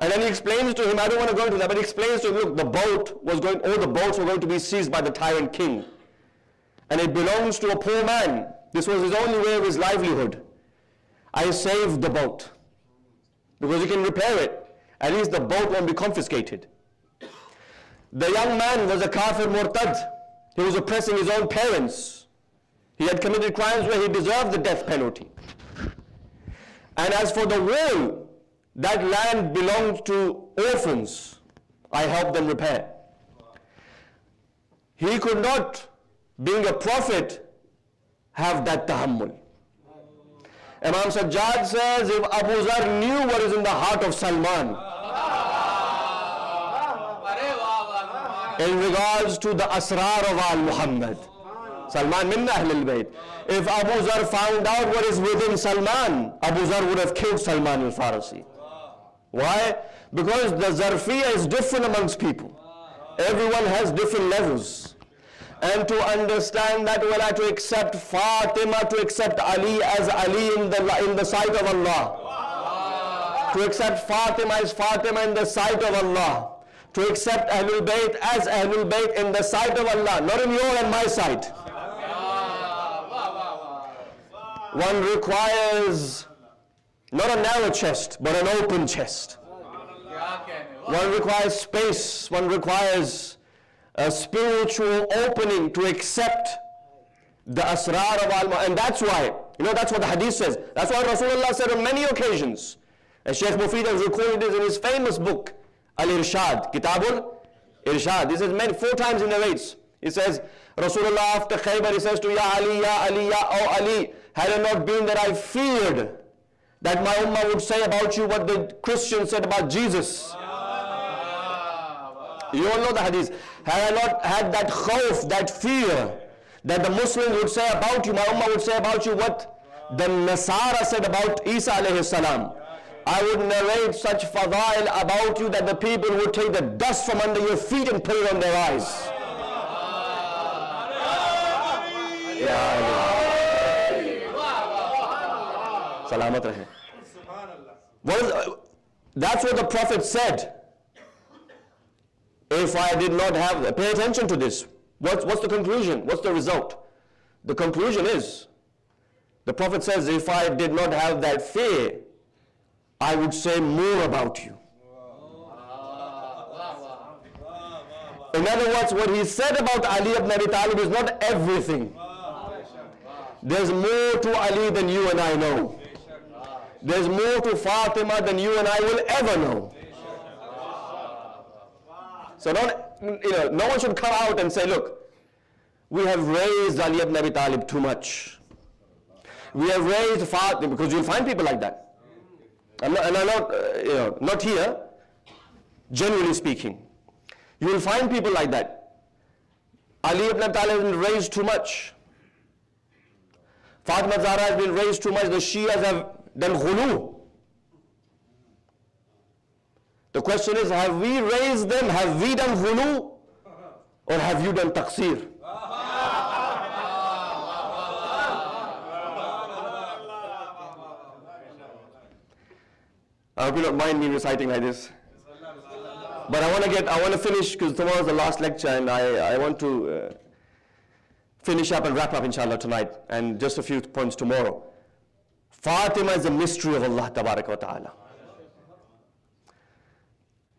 And then he explains to him, I don't want to go into that, but he explains to him, look, all the boats were going to be seized by the tyrant king. And it belongs to a poor man. This was his only way of his livelihood. I saved the boat. Because you can repair it. At least the boat won't be confiscated. The young man was a kafir murtad. He was oppressing his own parents. He had committed crimes where he deserved the death penalty. And as for the wall, that land belonged to orphans. I helped them repair. He could not, being a prophet, have that tahammul. Imam Sajjad says, if Abu Zar knew what is in the heart of Salman in regards to the asrar of Al-Muhammad, Salman min Ahlul Bayt, if Abu Zar found out what is within Salman, Abu Zar would have killed Salman al-Farisi. Why? Because the zarfiyah is different amongst people. Everyone has different levels. And to understand that, to accept Fatima, to accept Ali as Ali in the sight of Allah. To accept Fatima as Fatima in the sight of Allah. To accept Ahlul Bayt as Ahlul Bayt in the sight of Allah, not in your and my sight. one requires not a narrow chest, but an open chest. One requires space, one requires a spiritual opening to accept the asrar of al. And that's why, that's what the hadith says. That's why Rasulullah said on many occasions, and Shaykh Mufid has recorded this in his famous book, Al-Irshad, Kitabul Irshad. This is 4 times he narrates. He says, Rasulullah after Khaybar, he says to Ya Ali, Ya Ali, Ya Ali, had it not been that I feared that my ummah would say about you what the Christians said about Jesus. You all know the hadith. Had I not had that khawf, that fear, that the Muslims would say about you, my ummah would say about you what the Nasara said about Isa alayhi salam, I would narrate such fadail about you that the people would take the dust from under your feet and put it on their eyes. Salamat rahe. That's what the Prophet said. If I did not have, pay attention to this. What's the conclusion? What's the result? The conclusion is, the Prophet says, if I did not have that fear, I would say more about you. In other words, what he said about Ali ibn Abi Talib is not everything. There's more to Ali than you and I know. There's more to Fatima than you and I will ever know. So no one should come out and say, look, we have raised Ali ibn Abi Talib too much. We have raised Fatima, because you'll find people like that. I'm not here, generally speaking. You will find people like that. Ali ibn Abi Talib has been raised too much. Fatima Zahra has been raised too much. The Shias have done ghulu. The question is, have we raised them? Have we done ghulu? Or have you done taqseer? I hope you don't mind me reciting like this. But I want to finish, because tomorrow is the last lecture, and I want to finish up and wrap up inshallah tonight, and just a few points tomorrow. Fatima is a mystery of Allah tabarak wa ta'ala.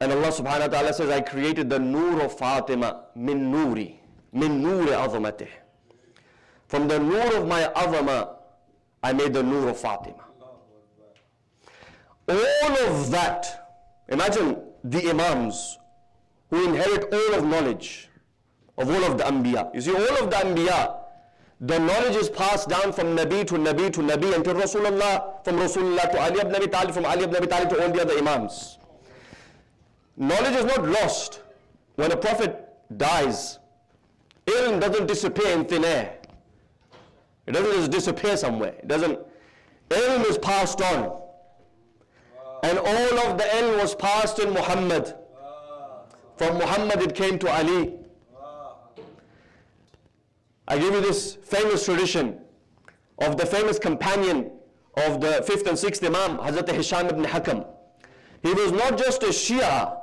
And Allah subhanahu wa ta'ala says, I created the nur of Fatima min nuri azamatih. From the nur of my azama, I made the nur of Fatima. All of that, imagine the imams who inherit all of knowledge of all of the anbiya. You see, all of the anbiya, the knowledge is passed down from Nabi to Nabi to Nabi until Rasulullah, from Rasulullah to Ali ibn Abi Talib, from Ali ibn Abi Talib to all the other imams. Knowledge is not lost. When a prophet dies, ilm doesn't disappear in thin air. It doesn't just disappear somewhere. Ilm is passed on. And all of the ilm was passed in Muhammad. From Muhammad it came to Ali. I give you this famous tradition of the famous companion of the 5th and 6th Imam, Hazrat Hisham ibn Hakam. He was not just a Shia.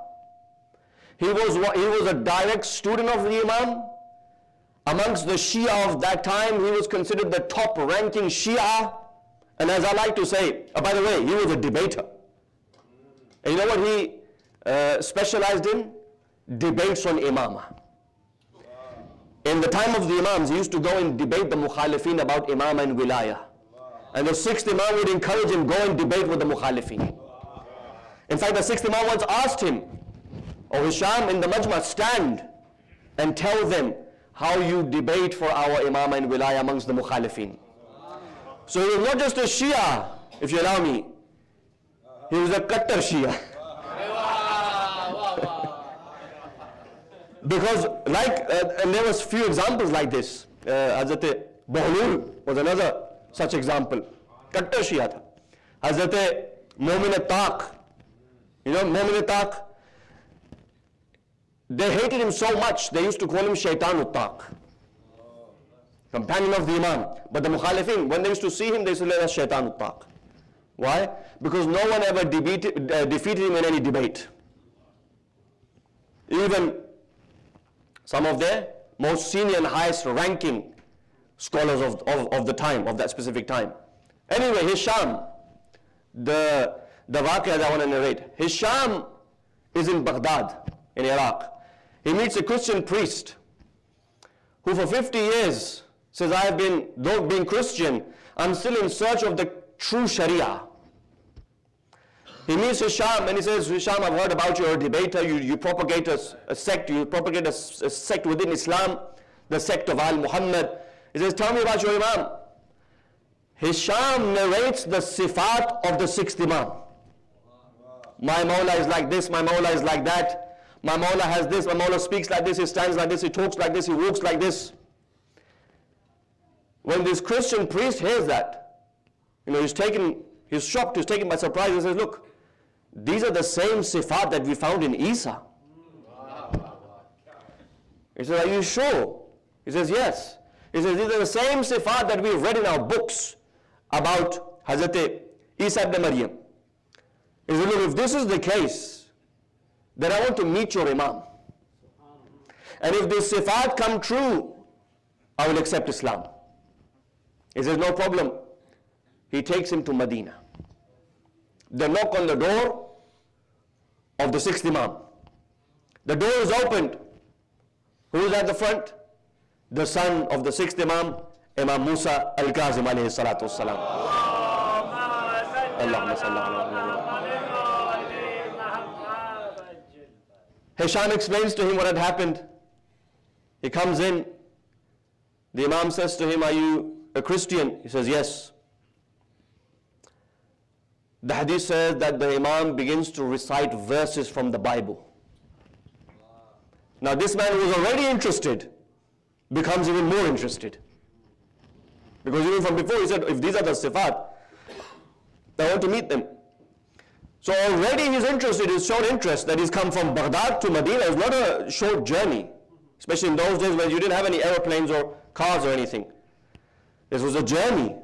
He was a direct student of the Imam. Amongst the Shia of that time, he was considered the top ranking Shia. And as I like to say, by the way, he was a debater. And you know what he specialized in? Debates on Imamah. In the time of the Imams, he used to go and debate the Mukhalifin about Imamah and Wilayah. And the 6th Imam would encourage him, go and debate with the Mukhalifin. In fact, the 6th Imam once asked him, "Oh Hisham, in the Majma, stand and tell them how you debate for our Imamah and Wilayah amongst the Mukhalifin." So he was not just a Shia, if you allow me. He was a Qattar Shia. Because and there was few examples like this. Hazrat Bahlul was another such example. Qattar Shia tha. Hazrat Mu'min al-Taq. You know Mu'min al-Taq? They hated him so much, they used to call him Shaitan al-Taq. Companion of the Imam. But the Mukhalifin, when they used to see him, they used to say that's Shaitan al-Taq. Why? Because no one ever defeated him in any debate. Even some of their most senior and highest ranking scholars of the time, of that specific time. Anyway, Hisham, the waqia that I want to narrate. Hisham is in Baghdad, in Iraq. He meets a Christian priest who for 50 years says, though being Christian, I'm still in search of the true Sharia. He meets Hisham and he says, Hisham, I've heard about you, you're a debater, you propagate a sect, you propagate a sect within Islam, the sect of Muhammed. He says, tell me about your Imam. Hisham narrates the sifat of the sixth Imam. My Mawla is like this, my Mawla is like that. My Mawla has this, my Mawla speaks like this, he stands like this, he talks like this, he walks like this. When this Christian priest hears that, he's shocked, he's taken by surprise. He says, look, these are the same sifat that we found in Isa. He says, are you sure? He says, yes. He says, these are the same sifat that we've read in our books about Hazrat Isa ibn Maryam. He says, look, if this is the case, then I want to meet your Imam. And if this sifat come true, I will accept Islam. He says, no problem. He takes him to Medina. They knock on the door of the sixth Imam. The door is opened. Who is at the front? The son of the sixth Imam, Imam Musa al-Kazim alayhi salatu wassalam. Allahumma salli ala Muhammad. Hisham explains to him what had happened. He comes in. The Imam says to him, are you a Christian? He says, yes. The hadith says that the Imam begins to recite verses from the Bible. Now this man who was already interested becomes even more interested. Because even from before he said, if these are the sifat, I want to meet them. So already he's interested, he's shown interest that he's come from Baghdad to Medina. It's not a short journey, especially in those days when you didn't have any aeroplanes or cars or anything. This was a journey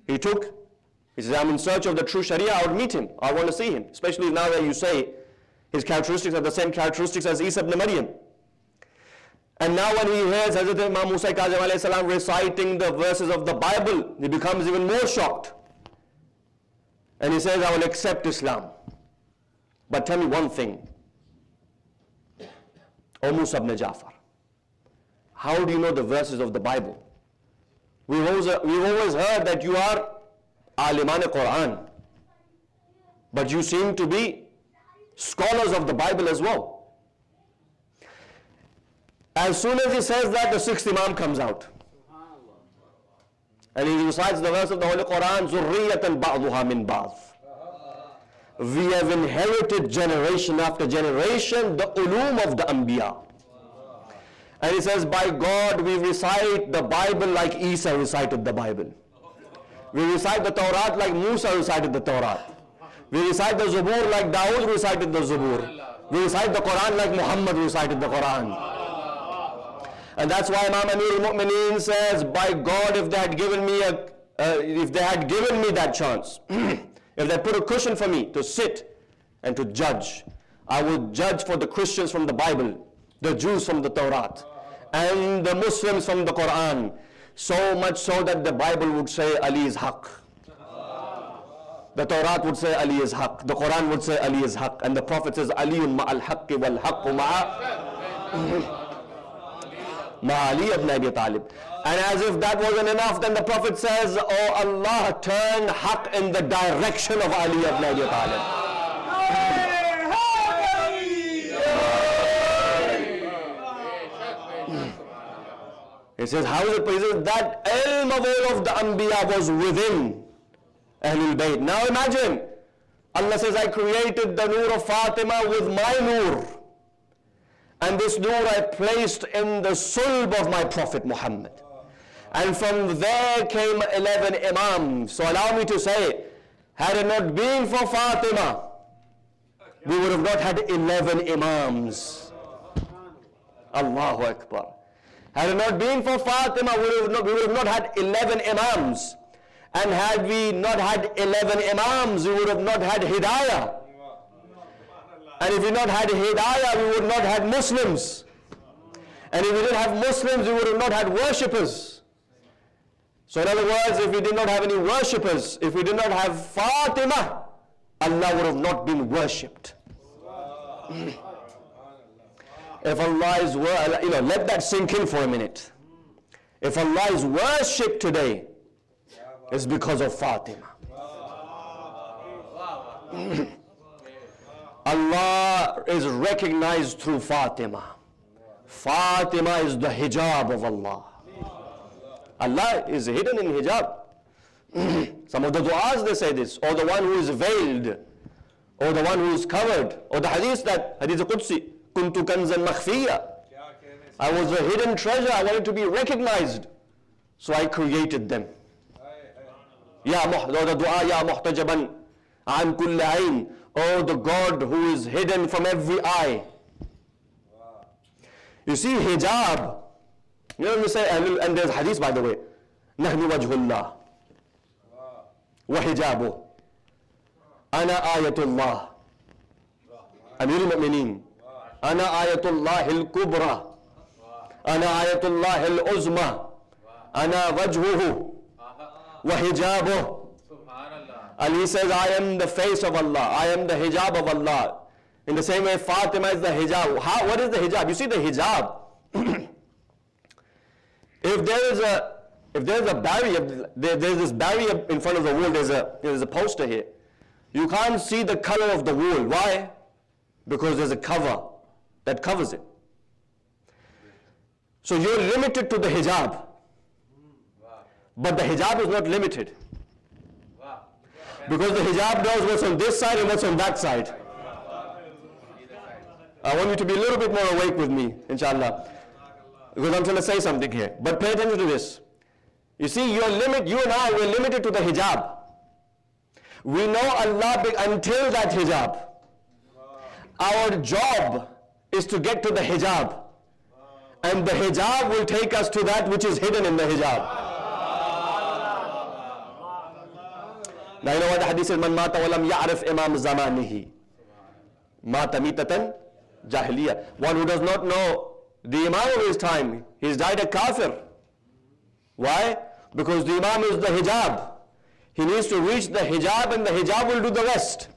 he took. He says, I'm in search of the true Sharia, I would meet him, I want to see him. Especially now that you say his characteristics are the same characteristics as Isa ibn Maryam. And now when he hears Hazrat Imam Musa Kazim alayhi salam reciting the verses of the Bible, he becomes even more shocked. And he says, I will accept Islam. But tell me one thing. O Musa ibn Jafar, how do you know the verses of the Bible? We've always heard that you are Aliman Quran, but you seem to be scholars of the Bible as well. As soon as he says that, the sixth Imam comes out. And he recites the verse of the Holy Quran, Zurriyatan ba'duha min ba'd. We have inherited generation after generation the ulum of the Anbiya. And he says, by God, we recite the Bible like Isa recited the Bible. We recite the Torah like Musa recited the Torah. We recite the Zabur like Dawood recited the Zabur. We recite the Quran like Muhammad recited the Quran. And that's why Imam Amir al-Mu'mineen says, by God, if they had given me that chance, if they put a cushion for me to sit and to judge, I would judge for the Christians from the Bible, the Jews from the Torah, and the Muslims from the Quran. So much so that the Bible would say Ali is Haq. The Torah would say Ali is Haq. The Quran would say Ali is Haq. And the Prophet says Aliyun ma'al haqqi wal haqqu ma'ali ibn Abi Talib. And as if that wasn't enough, then the Prophet says, oh Allah, turn Haq in the direction of Ali ibn Abi Talib. He says, how is it possible? That ilm of all of the Anbiya was within Ahlul Bayt. Now imagine, Allah says, I created the Noor of Fatima with my Noor. And this Noor I placed in the sulb of my Prophet Muhammad. And from there came 11 Imams. So allow me to say, had it not been for Fatima, we would have not had 11 Imams. Allahu Akbar. Had it not been for Fatima, we would have not had 11 Imams. And had we not had 11 Imams, we would have not had Hidayah. And if we not had Hidayah, we would not have Muslims. And if we didn't have Muslims, we would have not had worshippers. So in other words, if we did not have any worshippers, if we did not have Fatima, Allah would have not been worshipped. If Allah is, let that sink in for a minute. If Allah is worshipped today, it's because of Fatima. Allah is recognized through Fatima. Fatima is the hijab of Allah. Allah is hidden in hijab. Some of the du'as they say this, or the one who is veiled, or the one who is covered, or the hadith Qudsi, kuntu kanzan makhfiya. I was a hidden treasure, I wanted to be recognized, so I created them. Or the dua, Ya muhtajaban an kulli ayn, oh the God who is hidden from every eye. You see, hijab, you know, we say, and there's hadith by the way, nahnu wajhullah wa hijabu ana ayatullah Amir al-Mu'mineen ana ayatullah al-kubra ana ayatullah al-uzma ana wajhuhu wa hijabuh. Ali says, I am the face of Allah, I am the hijab of Allah. In the same way, Fatima is the hijab. What is the hijab? You see the hijab. If there is a barrier, there's this barrier in front of the wall, there's a poster here. You can't see the color of the wall. Why? Because there's a cover that covers it. So you're limited to the hijab. But the hijab is not limited. Because the hijab knows what's on this side and what's on that side. I want you to be a little bit more awake with me, inshallah. Because I'm trying to say something here. But pay attention to this. You see, you and I, we're limited to the hijab. We know Allah until that hijab. Our job is to get to the hijab. And the hijab will take us to that which is hidden in the hijab. Now you know what the hadith says, Man mata walam ya'rif imam zamanihi. Mata mitatan jahiliya. One who does not know the imam of his time, he's died a kafir. Why? Because the imam is the hijab. He needs to reach the hijab and the hijab will do the rest.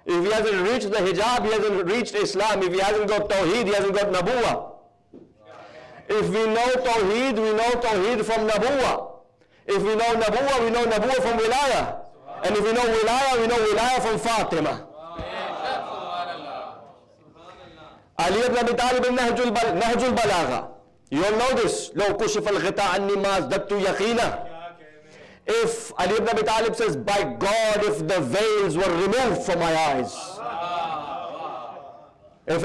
If he hasn't reached the hijab, he hasn't reached Islam. If he hasn't got tawheed, he hasn't got nabuwa. If we know tawheed, we know tawheed from nabuwa. If we know nabuwa, we know nabuwa from wilaya. And if we know wilaya, we know wilaya from Fatima. Ali ibn Abi Talib in Nahjul Balagha. You all know this. لو كشف الغطاء عني ما ازددت يقينا. If Ali ibn Abi Talib says, by God, if the veils were removed from my eyes. If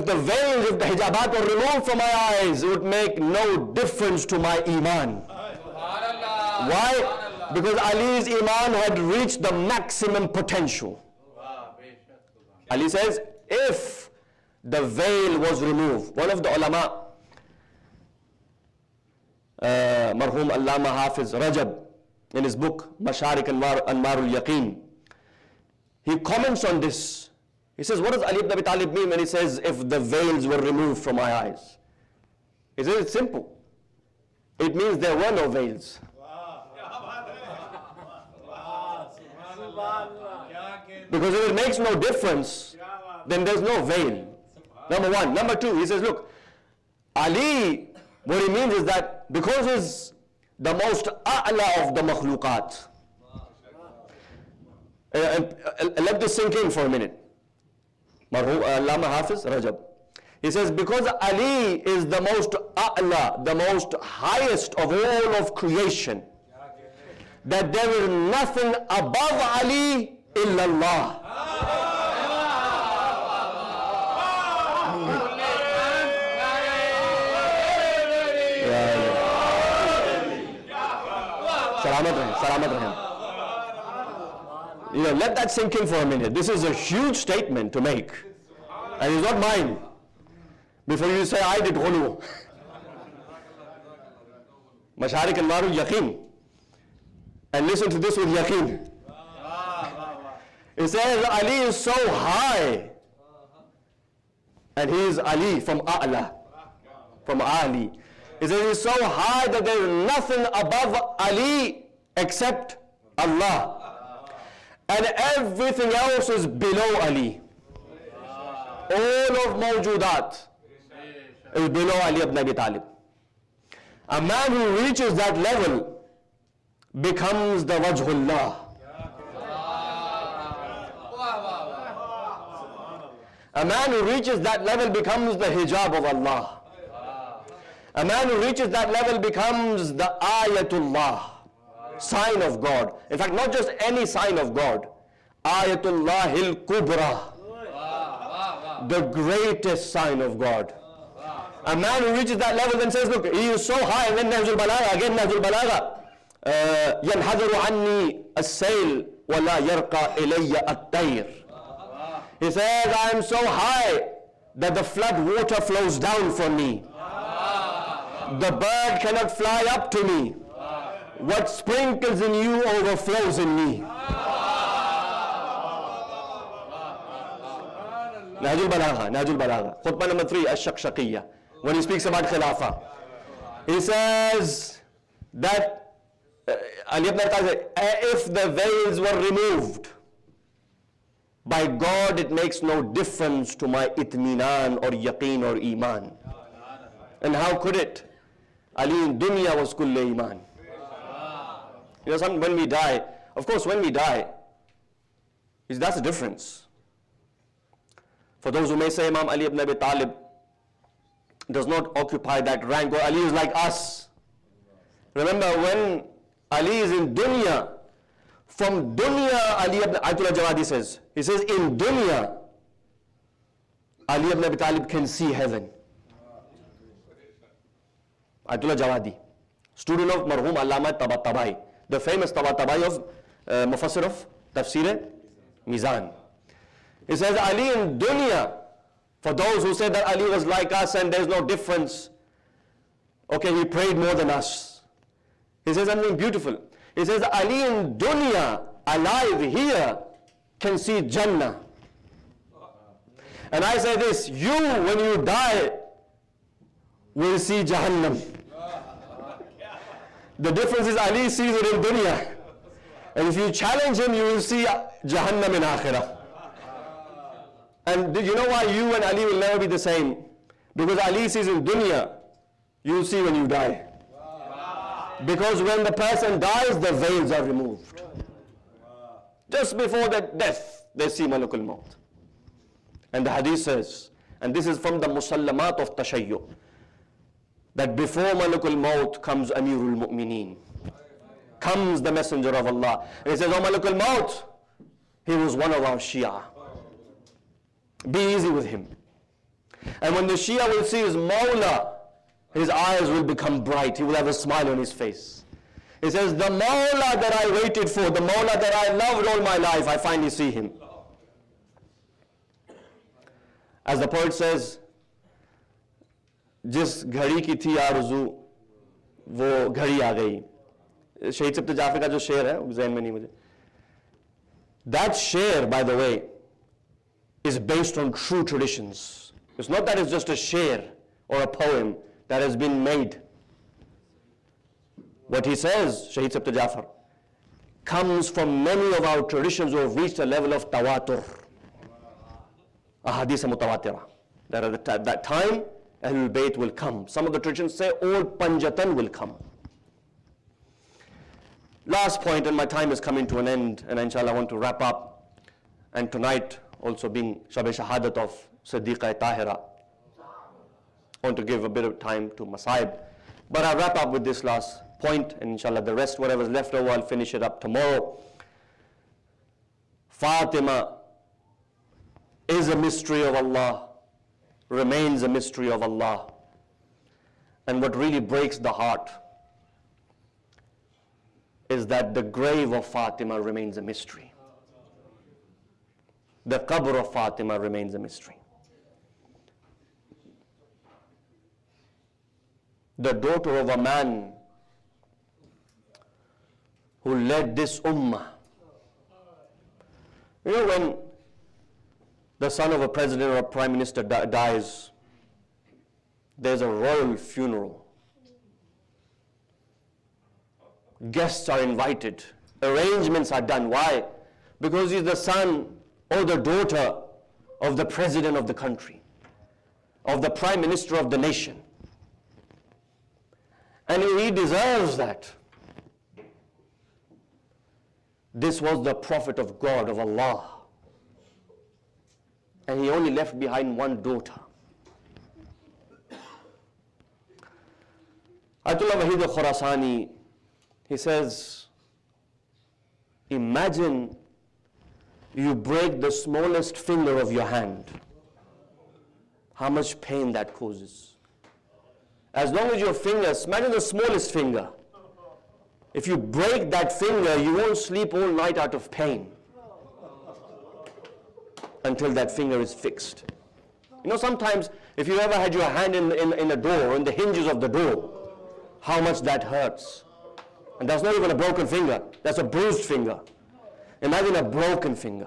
the veils, if the hijabat were removed from my eyes, it would make no difference to my iman. Why? Because Ali's iman had reached the maximum potential. Ali says, if the veil was removed. One of the ulama, Marhum Allama Hafiz Rajab, in his book Masharik Anwarul Yaqeen, he comments on this. He says, what does Ali ibn Abi Talib mean when he says, if the veils were removed from my eyes? He says, it's simple. It means there were no veils. Because if it makes no difference, then there's no veil. Number one. Number two, he says, look, Ali, what he means is that because he's the most a'la of the makhluqat. Let this sink in for a minute. Allama Hafiz Rajab. He says, because Ali is the most a'la, the most highest of all of creation, that there is nothing above Ali illallah. Salamat rahim. Let that sink in for a minute. This is a huge statement to make. And it's not mine. Before you say, I did ghulu. Masharik Anwarul Yaqeen. And listen to this with yaqeen. It says Ali is so high. And he is Ali from A'la. From Ali. He says he's so high that there is nothing above Ali except Allah. And everything else is below Ali. All of Mawjudat is below Ali ibn Abi Talib. A man who reaches that level becomes the Wajhullah. A man who reaches that level becomes the hijab of Allah. A man who reaches that level becomes the ayatullah, sign of God. In fact, not just any sign of God. Ayatullahil Kubra, the greatest sign of God. A man who reaches that level then says, look, he is so high, and then Nahjul Balagha, again Nahjul Balagha. ينحدر عني السيل ولا يرقى إلي الطير. He says, I am so high that the flood water flows down from me. The bird cannot fly up to me. What sprinkles in you overflows in me. Nahjul Balagha, Nahjul Balagha. Khutbah number 3, Ash-Shaqshaqiyya. When he speaks about Khilafah, he says that Ali ibn Abi Talib said, if the veils were removed, by God it makes no difference to my itminan or yaqeen or iman. And how could it? Ali in dunya was kulle iman. You know, when we die, of course when we die, that's the difference. For those who may say Imam Ali ibn Abi Talib does not occupy that rank, or Ali is like us. Remember, when Ali is in dunya, from dunya, Ali ibn Ayatollah Jawadi says, he says, in dunya, Ali ibn Abi Talib can see heaven. Ayatollah Jawadi, student of Marhum Allama Tabatabai, the famous Tabatabai of Mufassir of Tafsir Mizan. He says, Ali in dunya, for those who say that Ali was like us and there's no difference, okay, he prayed more than us. He says something beautiful. He says, Ali in dunya, alive here, can see Jannah. And I say this, you, when you die, will see Jahannam. The difference is Ali sees it in dunya. And if you challenge him, you will see Jahannam in akhirah. And do you know why you and Ali will never be the same? Because Ali sees in dunya, you will see when you die. Because when the person dies, the veils are removed. Just before the death, they see Malakul Maut. And the hadith says, and this is from the Musallamat of Tashayyu, that before Malakul Maut comes Amirul Mu'mineen, comes the Messenger of Allah. And he says, oh Malakul Maut, he was one of our Shia. Be easy with him. And when the Shia will see his Mawla, his eyes will become bright. He will have a smile on his face. He says, the Mawla that I waited for, the Mawla that I loved all my life, I finally see him. As the poet says, जिस घड़ी की थी आरज़ू वो घड़ी आ गई. शहीद सब्त जाफर का जो शेर है वो ज़हन में नहीं मुझे. That शेर, by the way, is based on true traditions. It's not that it's just a sheer or a poem that has been made. What he says, Shaheed Sabta Jafar, comes from many of our traditions who have reached a level of tawatur. Ahadith mutawatira. That at that time, Ahlul Bayt will come. Some of the traditions say all Panjatan will come. Last point, and my time is coming to an end, and inshallah I want to wrap up. And tonight, also being Shab-e Shahadat of Siddiqa Tahira, I want to give a bit of time to Masaib. But I'll wrap up with this last point, and inshallah the rest, whatever's left over, I'll finish it up tomorrow. Fatima is a mystery of Allah, remains a mystery of Allah. And what really breaks the heart is that the grave of Fatima remains a mystery. The qabr of Fatima remains a mystery. The daughter of a man who led this ummah. You know, when the son of a president or a prime minister dies, there's a royal funeral. Guests are invited. Arrangements are done. Why? Because he's the son or the daughter of the president of the country, of the prime minister of the nation. And he deserves that. This was the prophet of God, of Allah. And he only left behind one daughter. Ayatollah Wahid al-Khurasani, he says, imagine you break the smallest finger of your hand. How much pain that causes. As long as your fingers, imagine the smallest finger. If you break that finger, you won't sleep all night out of pain until that finger is fixed. You know, sometimes if you ever had your hand in a door, in the hinges of the door, how much that hurts. And that's not even a broken finger, that's a bruised finger. Imagine a broken finger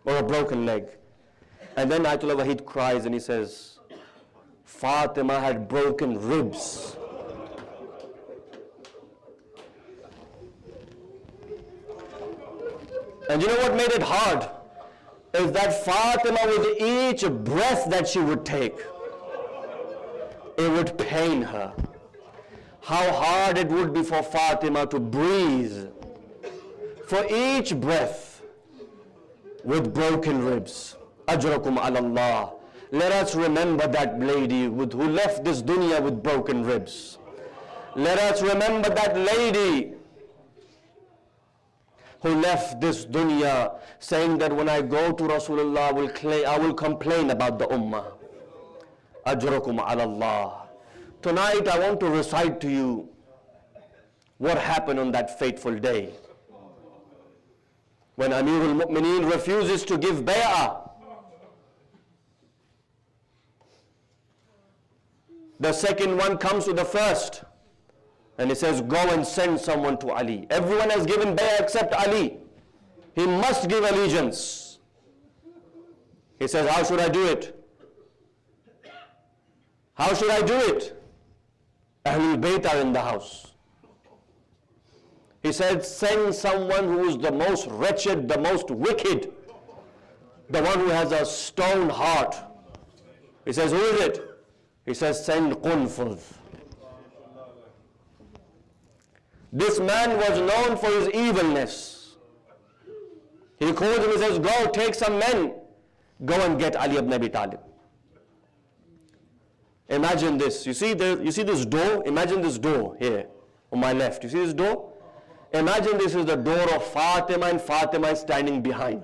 or a broken leg. And then Ayatollah Wahid cries and he says, Fatima had broken ribs. And you know what made it hard? Is that Fatima, with each breath that she would take, it would pain her. How hard it would be for Fatima to breathe for each breath with broken ribs. Ajrakum ala Allah. Let us remember that lady who left this dunya with broken ribs. Let us remember that lady who left this dunya saying that when I go to Rasulullah, I will complain about the ummah. Ajrakum ala Allah. Tonight I want to recite to you what happened on that fateful day when Amirul Mu'mineen refuses to give bay'ah. The second one comes to the first and he says, go and send someone to Ali. Everyone has given bay'ah except Ali. He must give allegiance. He says, how should I do it? How should I do it? Ahlul Bayt are in the house. He said, send someone who is the most wretched, the most wicked, the one who has a stone heart. He says, who is it? He says, send Qunfudh. This man was known for his evilness. He calls him, he says, go take some men, go and get Ali ibn Abi Talib. Imagine this. You see this door? Imagine this door here on my left. You see this door? Imagine this is the door of Fatima and Fatima is standing behind.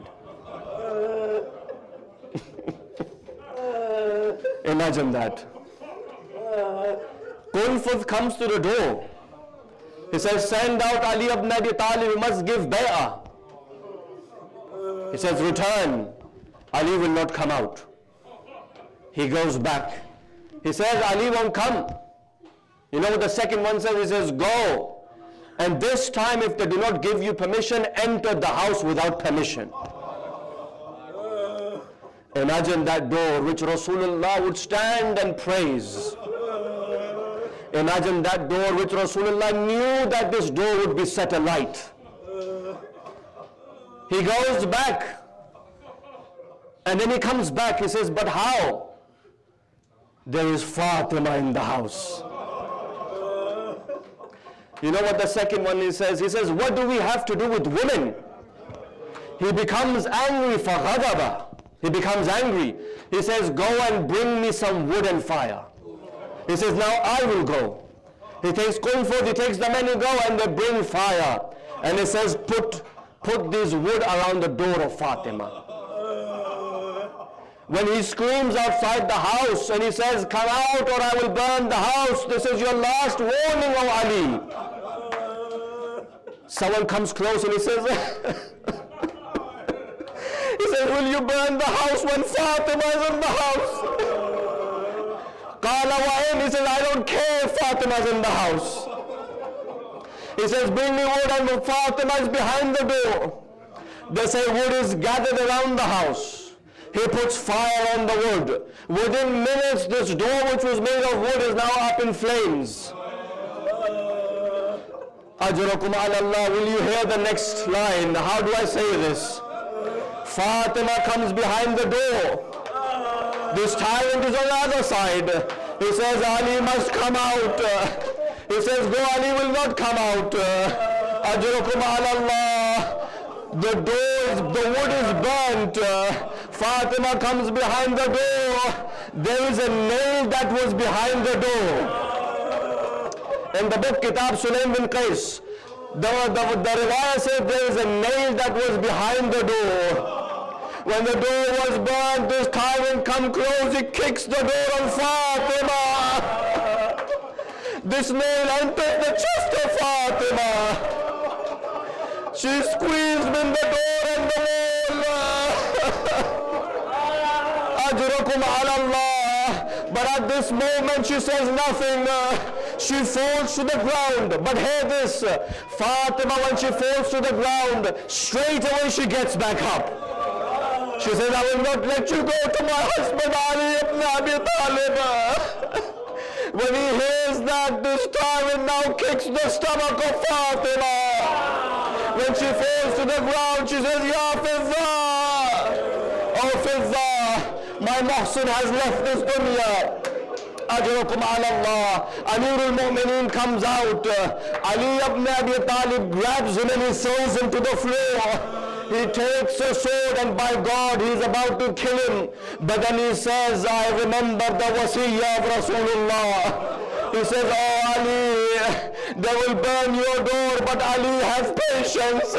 Imagine that. Qunfudh comes to the door. He says, send out Ali ibn Abi Talib, you must give bay'ah. He says, return. Ali will not come out. He goes back. He says, Ali won't come. You know what the second one says? He says, go. And this time, if they do not give you permission, enter the house without permission. Imagine that door which Rasulullah would stand and praise. Imagine that door which Rasulullah knew that this door would be set alight. He goes back. And then he comes back. He says, but how? There is Fatima in the house. You know what the second one he says? He says, what do we have to do with women? He becomes angry for ghadaba. He becomes angry. He says, go and bring me some wood and fire. He says, now I will go. He takes Qunfudh, he takes the men who go and they bring fire. And he says, put this wood around the door of Fatima. When he screams outside the house and he says, come out or I will burn the house, this is your last warning, O Ali. Someone comes close and he says, will you burn the house when Fatima is in the house? Qala wa'in, he says, I don't care if Fatima is in the house. He says, bring me wood and Fatima is behind the door. They say wood is gathered around the house. He puts fire on the wood. Within minutes, this door which was made of wood is now up in flames. Ajrakum ala Allah. Will you hear the next line? How do I say this? Fatima comes behind the door. This tyrant is on the other side. He says, Ali must come out. He says, go, Ali will not come out. Ajrakum ala Allah. The wood is burnt. Fatima comes behind the door. There is a nail that was behind the door. In the book Kitab Sulaim bin Qais, the riwayah says there is a nail that was behind the door. When the door was burned, this tyrant come close, he kicks the door on Fatima. This nail enters the chest of Fatima. She squeezed in the door and the wall. Ajrakum ala Allah. But at this moment she says nothing. She falls to the ground. But hear this, Fatima, when she falls to the ground, straight away she gets back up. She says, I will not let you go to my husband Ali ibn Abi Talib. When he hears that, this tyrant now kicks the stomach of Fatima. When she falls to the ground, she says, Ya Fidda, oh Fidda, my Muhsin has left this dunya. Ajrakum ala Allah. Amir al-Mu'mineen comes out. Ali ibn Abi Talib grabs him and he throws him to the floor. He takes a sword and by God he's about to kill him. But then he says, I remember the wasiyyah of Rasulullah. He says, oh Ali, they will burn your door, but Ali has patience.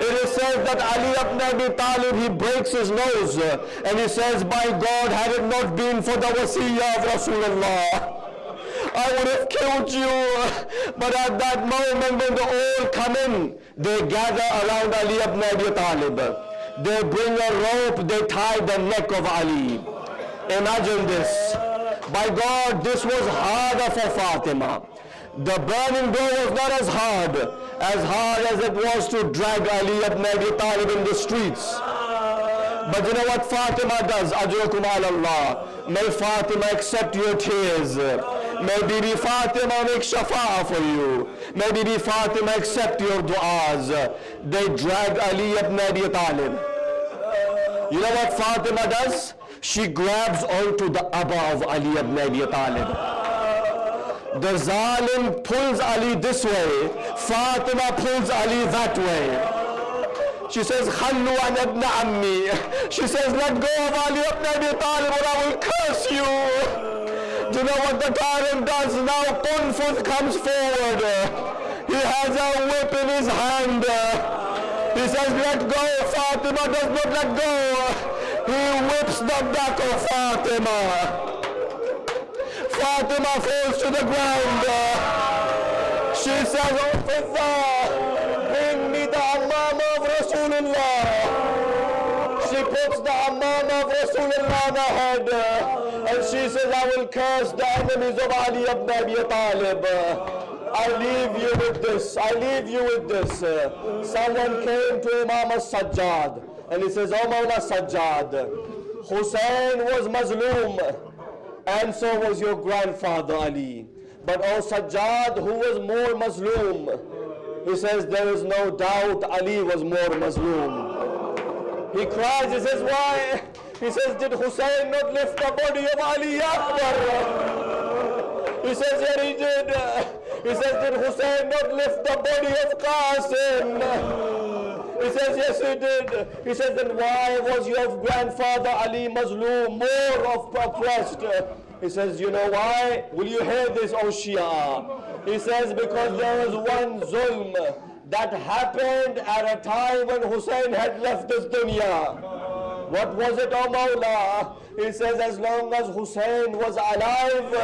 It is said that Ali ibn Abi Talib, he breaks his nose. And he says, by God, had it not been for the wasiyyah of Rasulullah, I would have killed you. But at that moment when they all come in, they gather around Ali ibn Abi Talib. They bring a rope, they tie the neck of Ali. Imagine this. By God, this was harder for Fatima. The burning door was not as hard as it was to drag Ali ibn Abi Talib in the streets. But you know what Fatima does? Ajrakum ala Allah. May Fatima accept your tears. May Bibi Fatima make shafa'ah for you. May Bibi Fatima accept your du'as. They drag Ali ibn Abi Talib. You know what Fatima does? She grabs onto the abba of Ali ibn Abi Talib. The zalim pulls Ali this way. Fatima pulls Ali that way. She says, Khallu an ibn ammi. She says, let go of Ali ibn Abi Talib or I will curse you. Do you know what the tyrant does now? Qunfuz comes forward. He has a whip in his hand. He says, let go. Fatima does not let go. He whips the back of Fatima. Fatima falls to the ground. She says, oh Fidda, bring me the Ammam of Rasulullah. She puts the Ammam of Rasulullah on her head. And she says, I will curse the enemies of Ali ibn Abi Talib. I leave you with this. I leave you with this. Someone came to Imam Sajjad and he says, oh Mawla Sajjad, Hussein was Mazloom and so was your grandfather Ali. But oh Sajjad, who was more Mazloom? He says, there is no doubt Ali was more Mazloom. He cries, he says, why? He says, did Hussein not lift the body of Ali Akbar? He says, yeah, he did. He says, did Hussein not lift the body of Qasim? He says, yes, he did. He says, then why was your grandfather Ali Mazloom more oppressed? He says, you know why? Will you hear this, O Shia? He says, because there was one zulm that happened at a time when Hussein had left this dunya. What was it, O Mawla? He says, as long as Hussein was alive,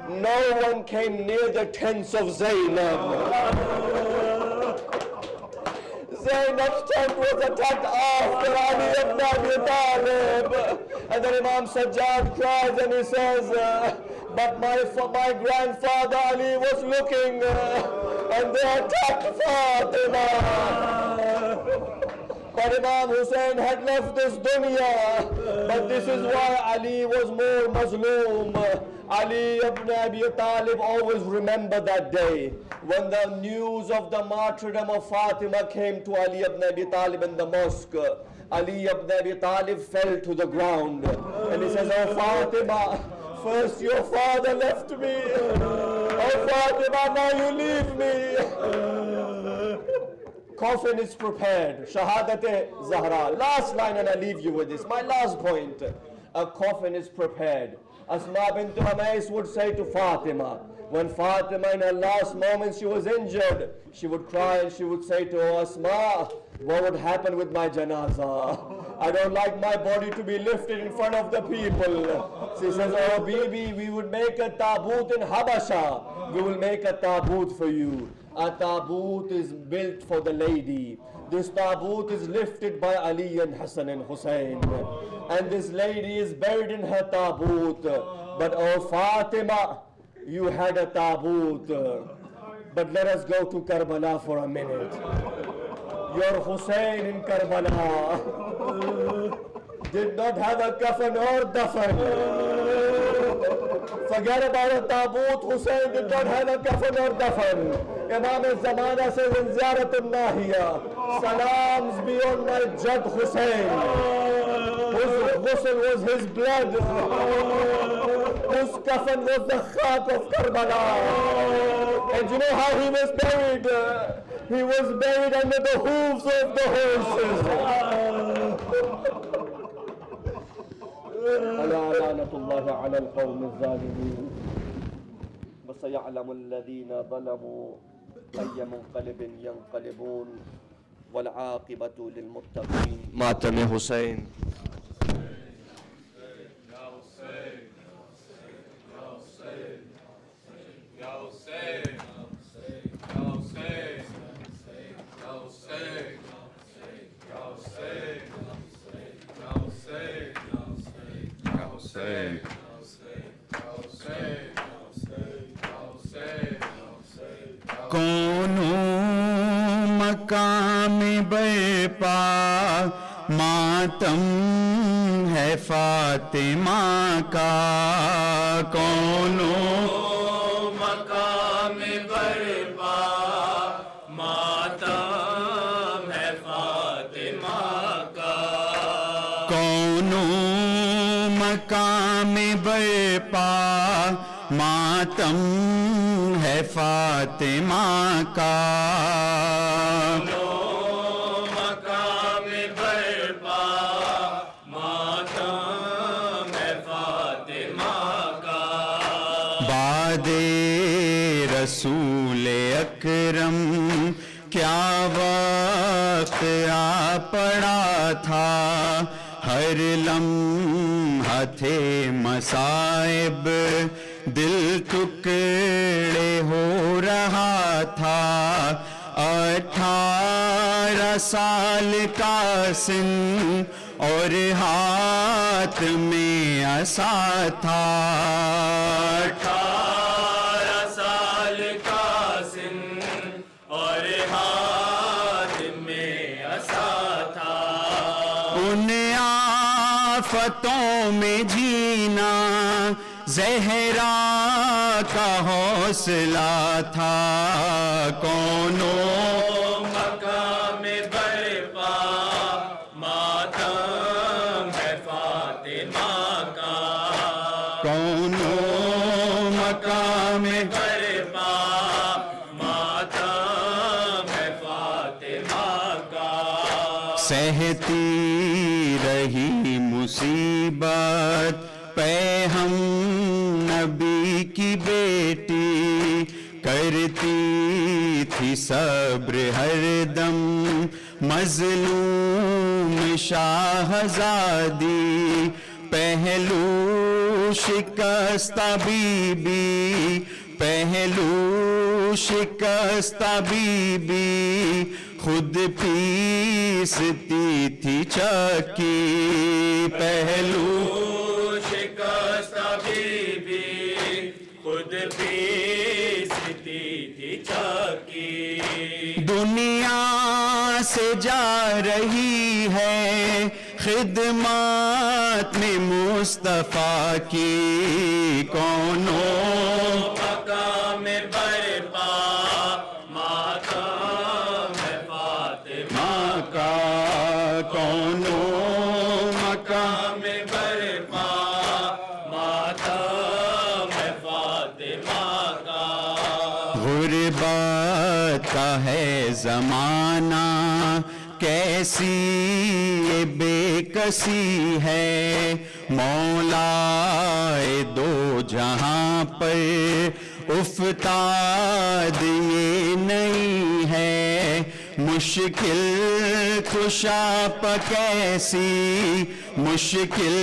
no one came near the tents of Zainab. Zainab's tent was attacked after Ali ibn Abi Talib. And then Imam Sajjad cries and he says, but my grandfather Ali was looking and they attacked Fatima. But Imam Hussain had left this dunya. But this is why Ali was more Mazloom. Ali ibn Abi Talib always remember that day when the news of the martyrdom of Fatima came to Ali ibn Abi Talib in the mosque. Ali ibn Abi Talib fell to the ground and he says, "Oh Fatima, first your father left me. Oh Fatima, now you leave me." Coffin is prepared. Shahadat-e-Zahra. Last line, and I leave you with this. My last point. A coffin is prepared. Asma bint Umais would say to Fatima, when Fatima in her last moments she was injured, she would cry and she would say to her, "Asma, what would happen with my janazah? I don't like my body to be lifted in front of the people." She says, "Oh Bibi, we would make a taboot in Habasha. We will make a taboot for you." A taboot is built for the lady. This taboot is lifted by Ali and Hassan and Hussein. And this lady is buried in her taboot. But oh Fatima, you had a taboot. But let us go to Karbala for a minute. Your Hussein in Karbala did not have a kafan or dafan. Forget about a taboot. Hussein did not have a kafan or dafan. Imam al-Zamana says in Ziyaratun Nahiya, "Salams be on my Jad Hussein, whose ghusl was his blood, whose kafan was the khak of Karbala." And you know how he was buried? He was buried under the hooves of the horses. ألا لعنة الله على القوم الظالمين وسيعلم الذين ظلموا أي منقلب ينقلبون والعاقبة للمتقين. ماتم حسين. کونو مقام برپا ماتم ہے فاطمہ کا. کونو مقام برپا ماتم ہے فاطمہ کا. کونو مقام برپا ماتم ہے فاطمہ کا. مقام برپا ماتم ہے فاطمہ کا. بعد رسول اکرم کیا وقت آ پڑا تھا. ہر لمحہ تھے مصائب دل ٹکڑے ہو رہا تھا. 18 سال کا سن اور ہاتھ میں عصا تھا. 18 سال کا سن اور ہاتھ میں عصا تھا. ان آفتوں میں جینا زہرا کا حوصلہ تھا. کونو مقام برپا ماتم ہے فاطمہ کا. کونو مقام برپا ماتم ہے فاطمہ کا. سہتی رہی مصیبت پہ ہم نبی کی بیٹی کرتی تھی صبر ہر دم مظلوم شاہزادی. پہلو شکستہ بی بی پہلو شکستہ بی بی خود پیستی تھی چکی. پہلو شکستہ بی بی خود پیستی تھی چکی. دنیا سے جا رہی خدمات میں مصطفیٰ کی کونوں مقام برپا ماتم فاطمہ کا کونوں مقام برپا ماتم فاطمہ کا غربت کا ہے زمانہ کیسی یہ بے کسی ہے مولا دو جہاں پر افتاد یہ نہیں ہے مشکل کشا کیسی مشکل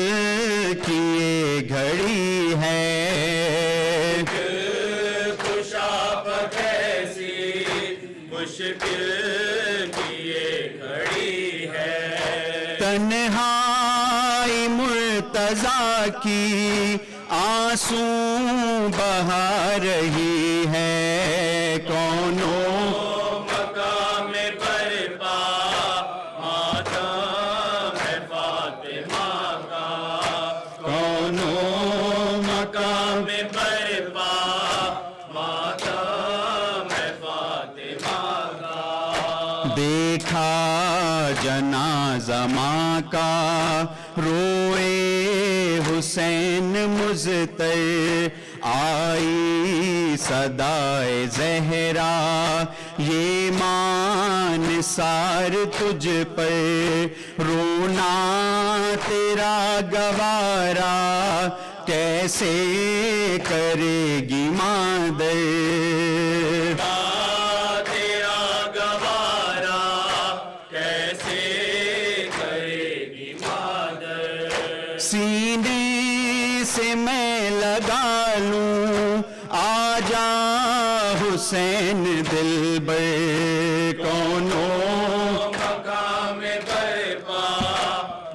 کی یہ گھڑی ہے خوشاب کیسی مشکل کی یہ گھڑی ہے تنہائی مرتضیٰ کی آنسو بہا رہی ہے کونوں مقام برپا ماتم فاطمہ کا کونوں مقام برپا ماتم فاطمہ کا دیکھا جنازہ ماں کا روئے حسین مضطر آئی صدائے زہرا یہ مان سار تجھ پر رونا تیرا گوارا کیسے کرے گی مادر تیرا گوارا کیسے کرے گی مادر سینے سے میں لگا لوں آجا حسین دلبر کونوں مقام برپا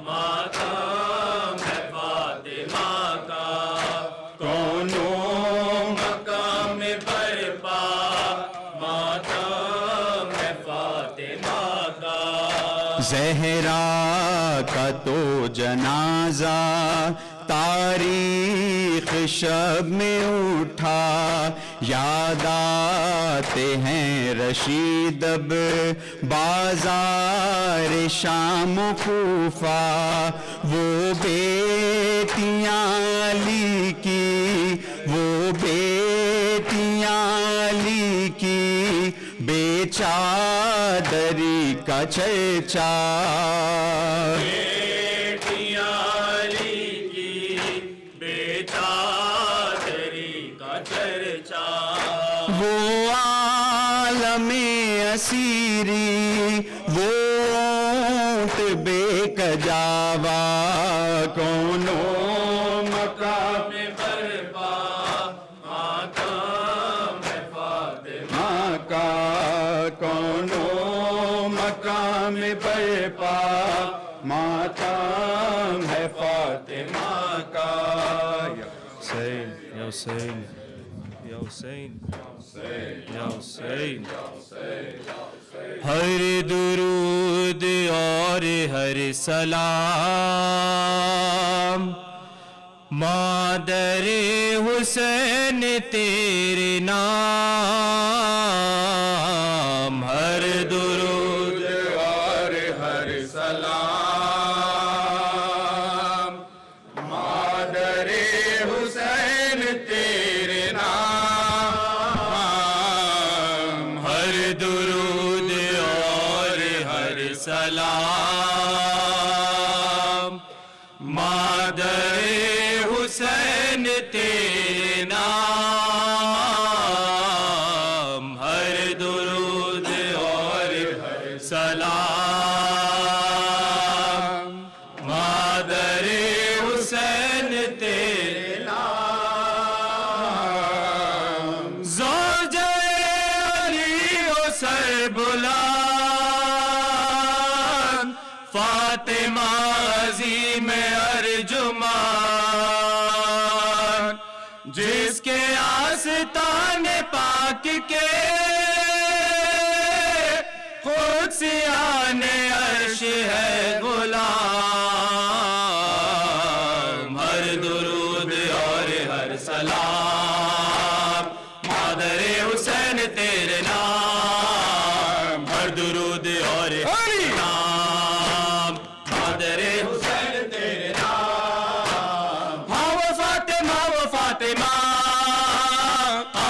ماتم فاطمہ کا کونوں مقام برپا ماتم فاطمہ کا زہرا کا تو جنازہ تاریخ شب میں اٹھا یاد آتے ہیں رشید اب بازار شام و کوفہ وہ بیٹیاں علی کی وہ بیٹیاں علی کی بے چادری کا چرچا بیٹیاں علی کی بے چادری کا چرچا وہ عالم اسیری وہ اونٹ بے کجاوا کونوں مقام برپا ماتم فاطمہ کا کونوں مقام برپا ماتم ہے فاطمہ کا حسین یا حسین یا حسین یا حسین ہر درود اور ہر سلام مادر حسین تیرے نام ہر درود اور ہر سلام مادر حسین تیرے نام ہر درود اور ہر سلام مادر حسین تیرے نام ہر درود اور ہر سلام مادر حسین تیرے نام زوجہ علی و سربلند فاطمہ عظیم ارجمان جس کے آستان پاک کے قدسیان عرش ہے غلام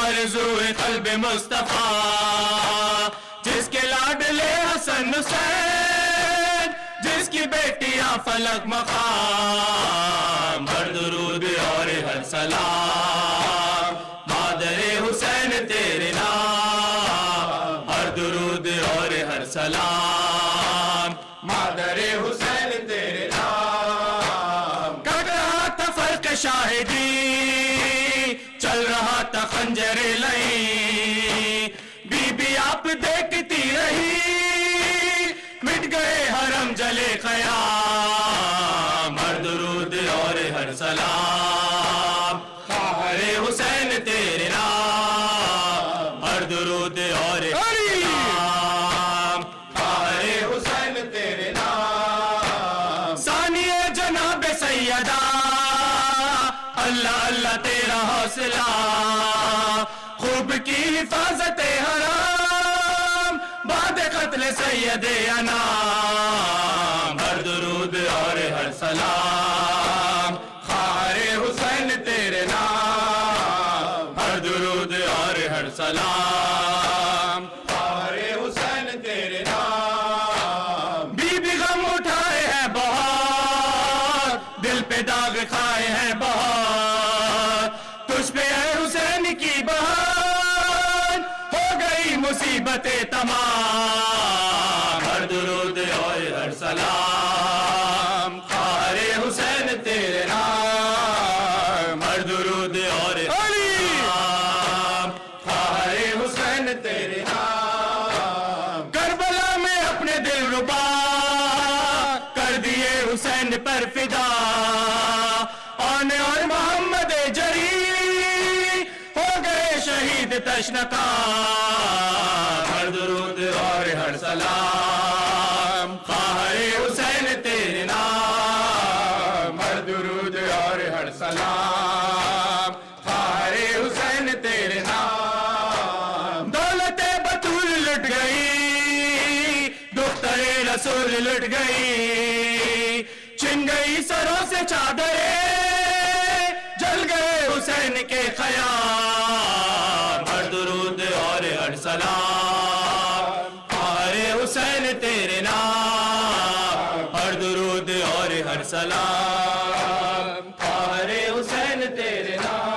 آرزوئے قلب مصطفیٰ جس کے لاڈلے حسن حسین جس کی بیٹیاں فلک مقام ہر درود اور ہر سلام مادر حسین تیرے نام ہر درود اور ہر سلام مادر حسین تیرے نام کٹ رہا تھا فرق شاہدی چل رہا تھا خنجر لئی بی بی آپ دیکھتی رہی مٹ گئے حرم جلے قیام ہر درود اور ہر سلام خواہر حسین تیرے نام ہر درود اور ہر سلام خواہر حسین تیرے نام ثانی جناب سیدہ اللہ اللہ تیرا حوصلہ خوب کی حفاظت حرام بعد قتل سید انام ہر درود اور ہر سلام خواہر حسین تیرے نام ہر درود اور ہر سلام خواہر حسین تیرے نام بی بی غم اٹھائے ہیں بہت دل پہ داغ کھائے ہیں بہت تجھ پہ اے حسین کی بہار ہو گئی مصیبتیں تمام ہر درود اور ہر سلام خواہر حسین تیرے نام ہر درود اور ہر سلام خواہر حسین تیرے نام کربلا میں اپنے دل ربا کر دیے حسین پر فدا اور محمد جری ہو گئے شہید تشنکا ہر درود اور ہر سلام خواہر حسین تیرے نام ہر درود اور ہر سلام خواہر حسین تیرے نام دولت بطول لٹ گئی دختر رسول لٹ گئی چھن گئی سروں سے چادریں جل گئے حسین کے خیام ہر درود اور ہر سلام خواہر حسین تیرے نام ہر درود اور ہر سلام خواہر حسین تیرے نام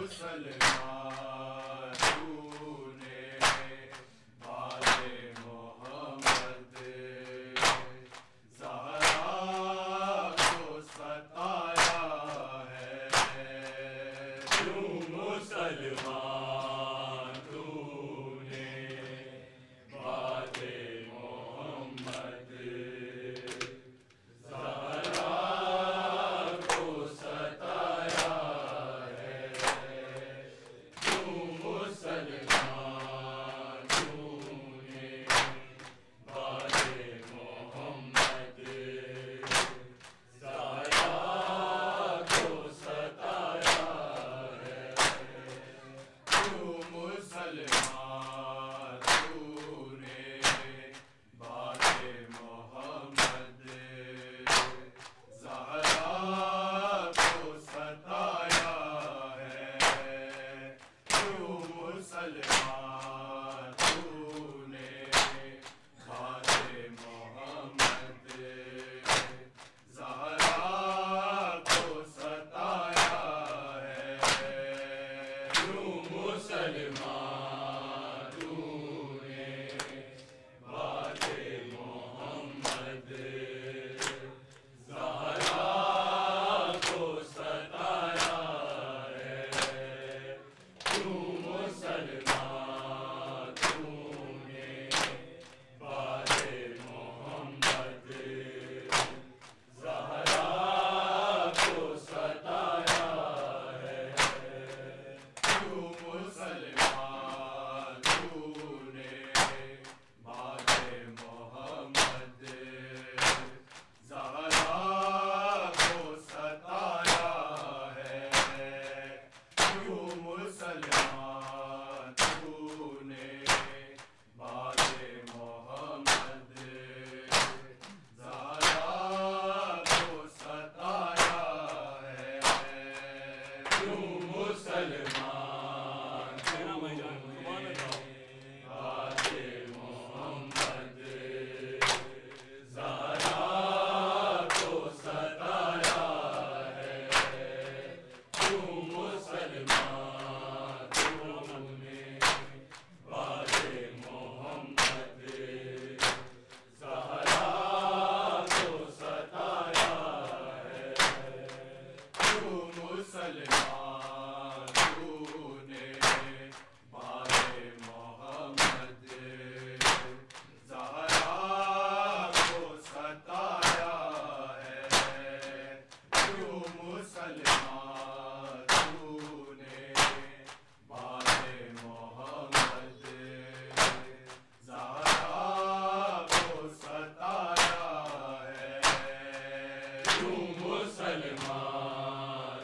مسلمان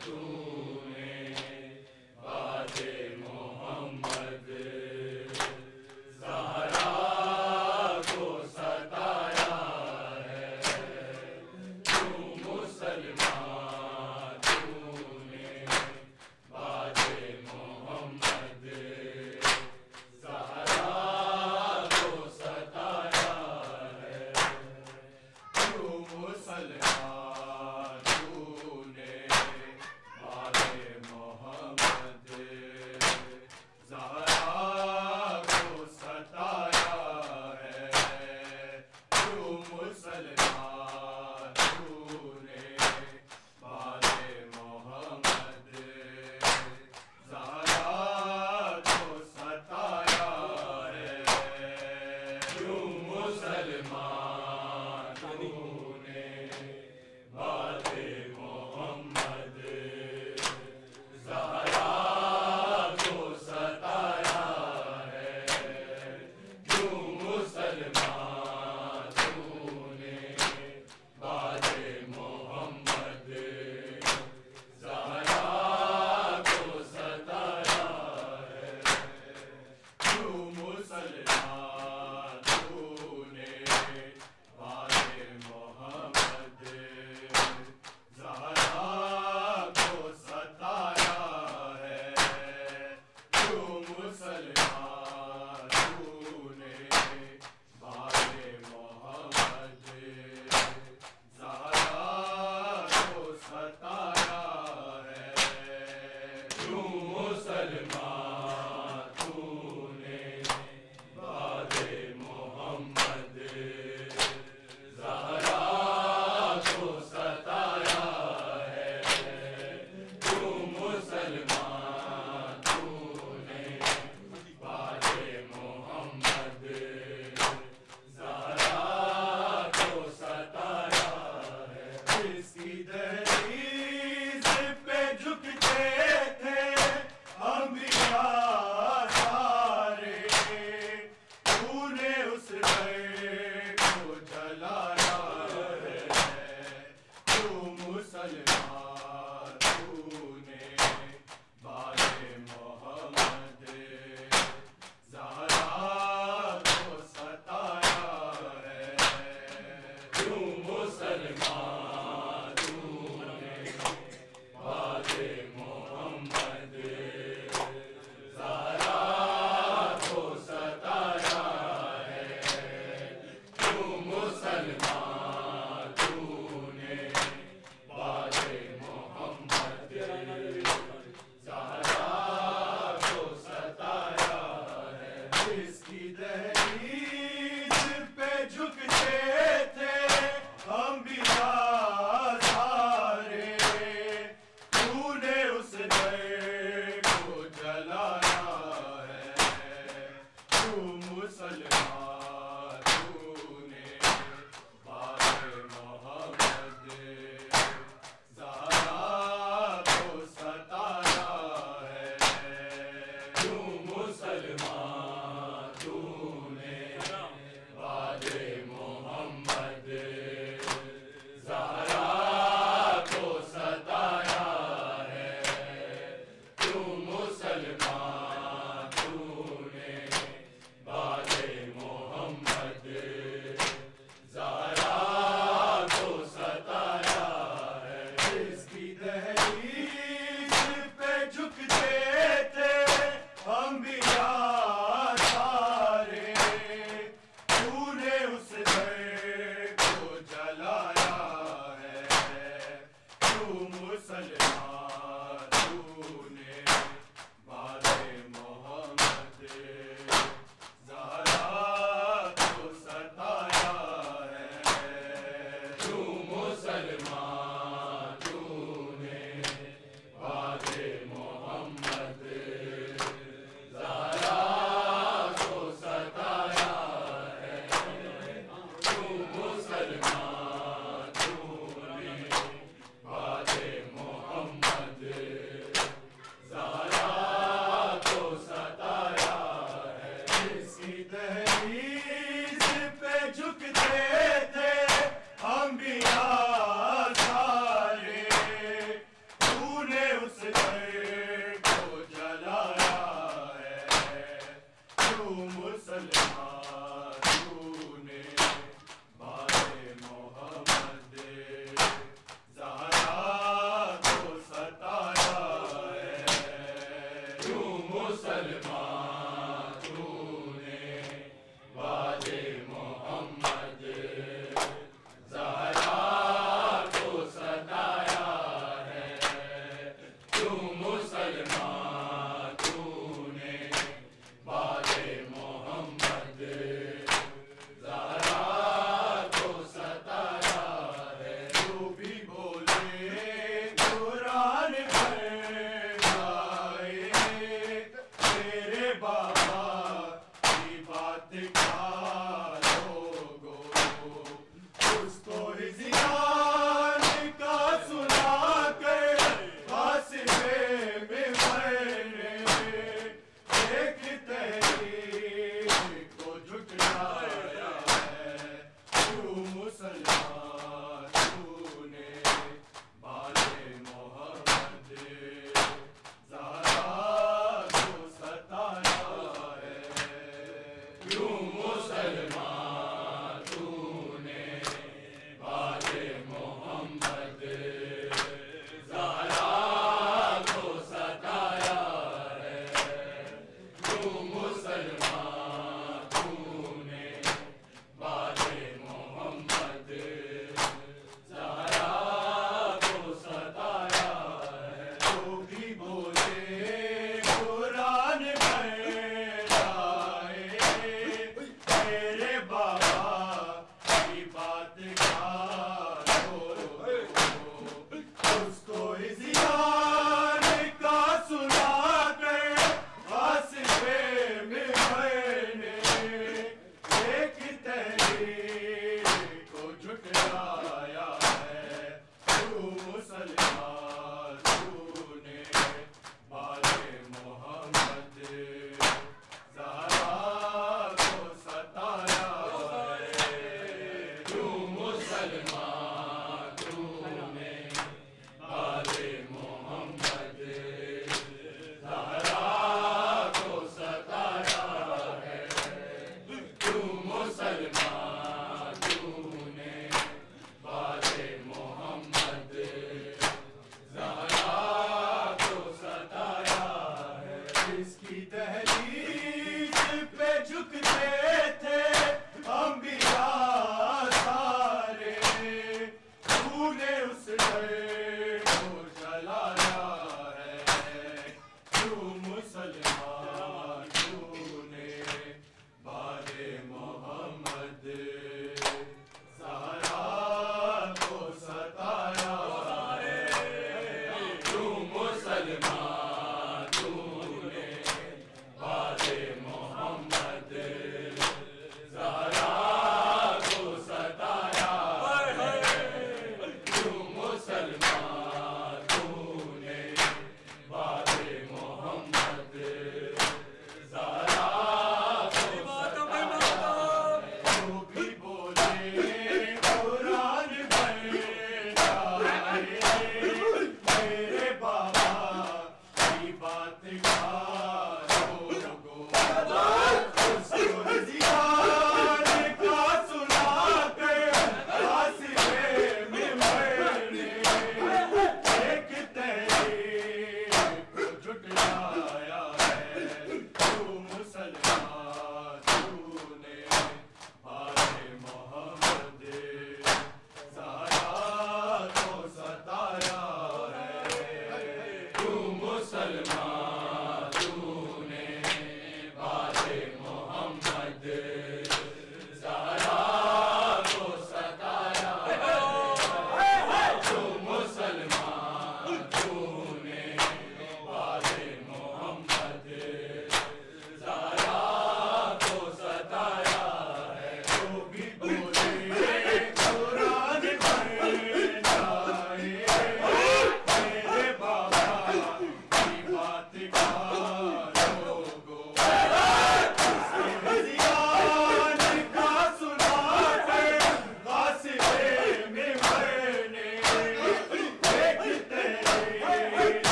تو نے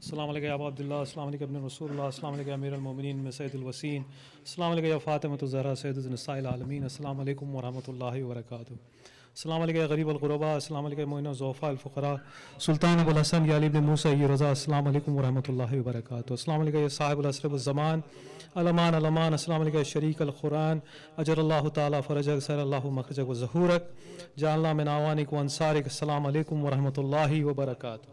السلام علیکم یا ابا عبداللہ، السلام علیکم ابن رسول اللہ، السلام علیکم امیر المومنین میں سید الوسین، السلام علیکم یا فاطمۃ الزہرا سید النساء العالمین، السلام علیکم ورحمۃ اللہ وبرکاتہ. السلام علیکم یا غریب الغرباء، السلام علیکم معین الضعفاء الفقراء، سلطان ابو الحسن یا علی بن موسیٰ یہ رضا، السلام علیکم ورحمۃ اللہ وبرکاتہ. السلام علیکم یا صاحب العصر والزمان، الامان الامان، السلام علیکم یا شریک القرآن، اجر اللہ تعالیٰ فرجک، سر اللہ مخرجک و ظہورک، جعلنا من اعوانک و انصارک. السلام علیکم ورحمۃ اللہ وبرکاتہ.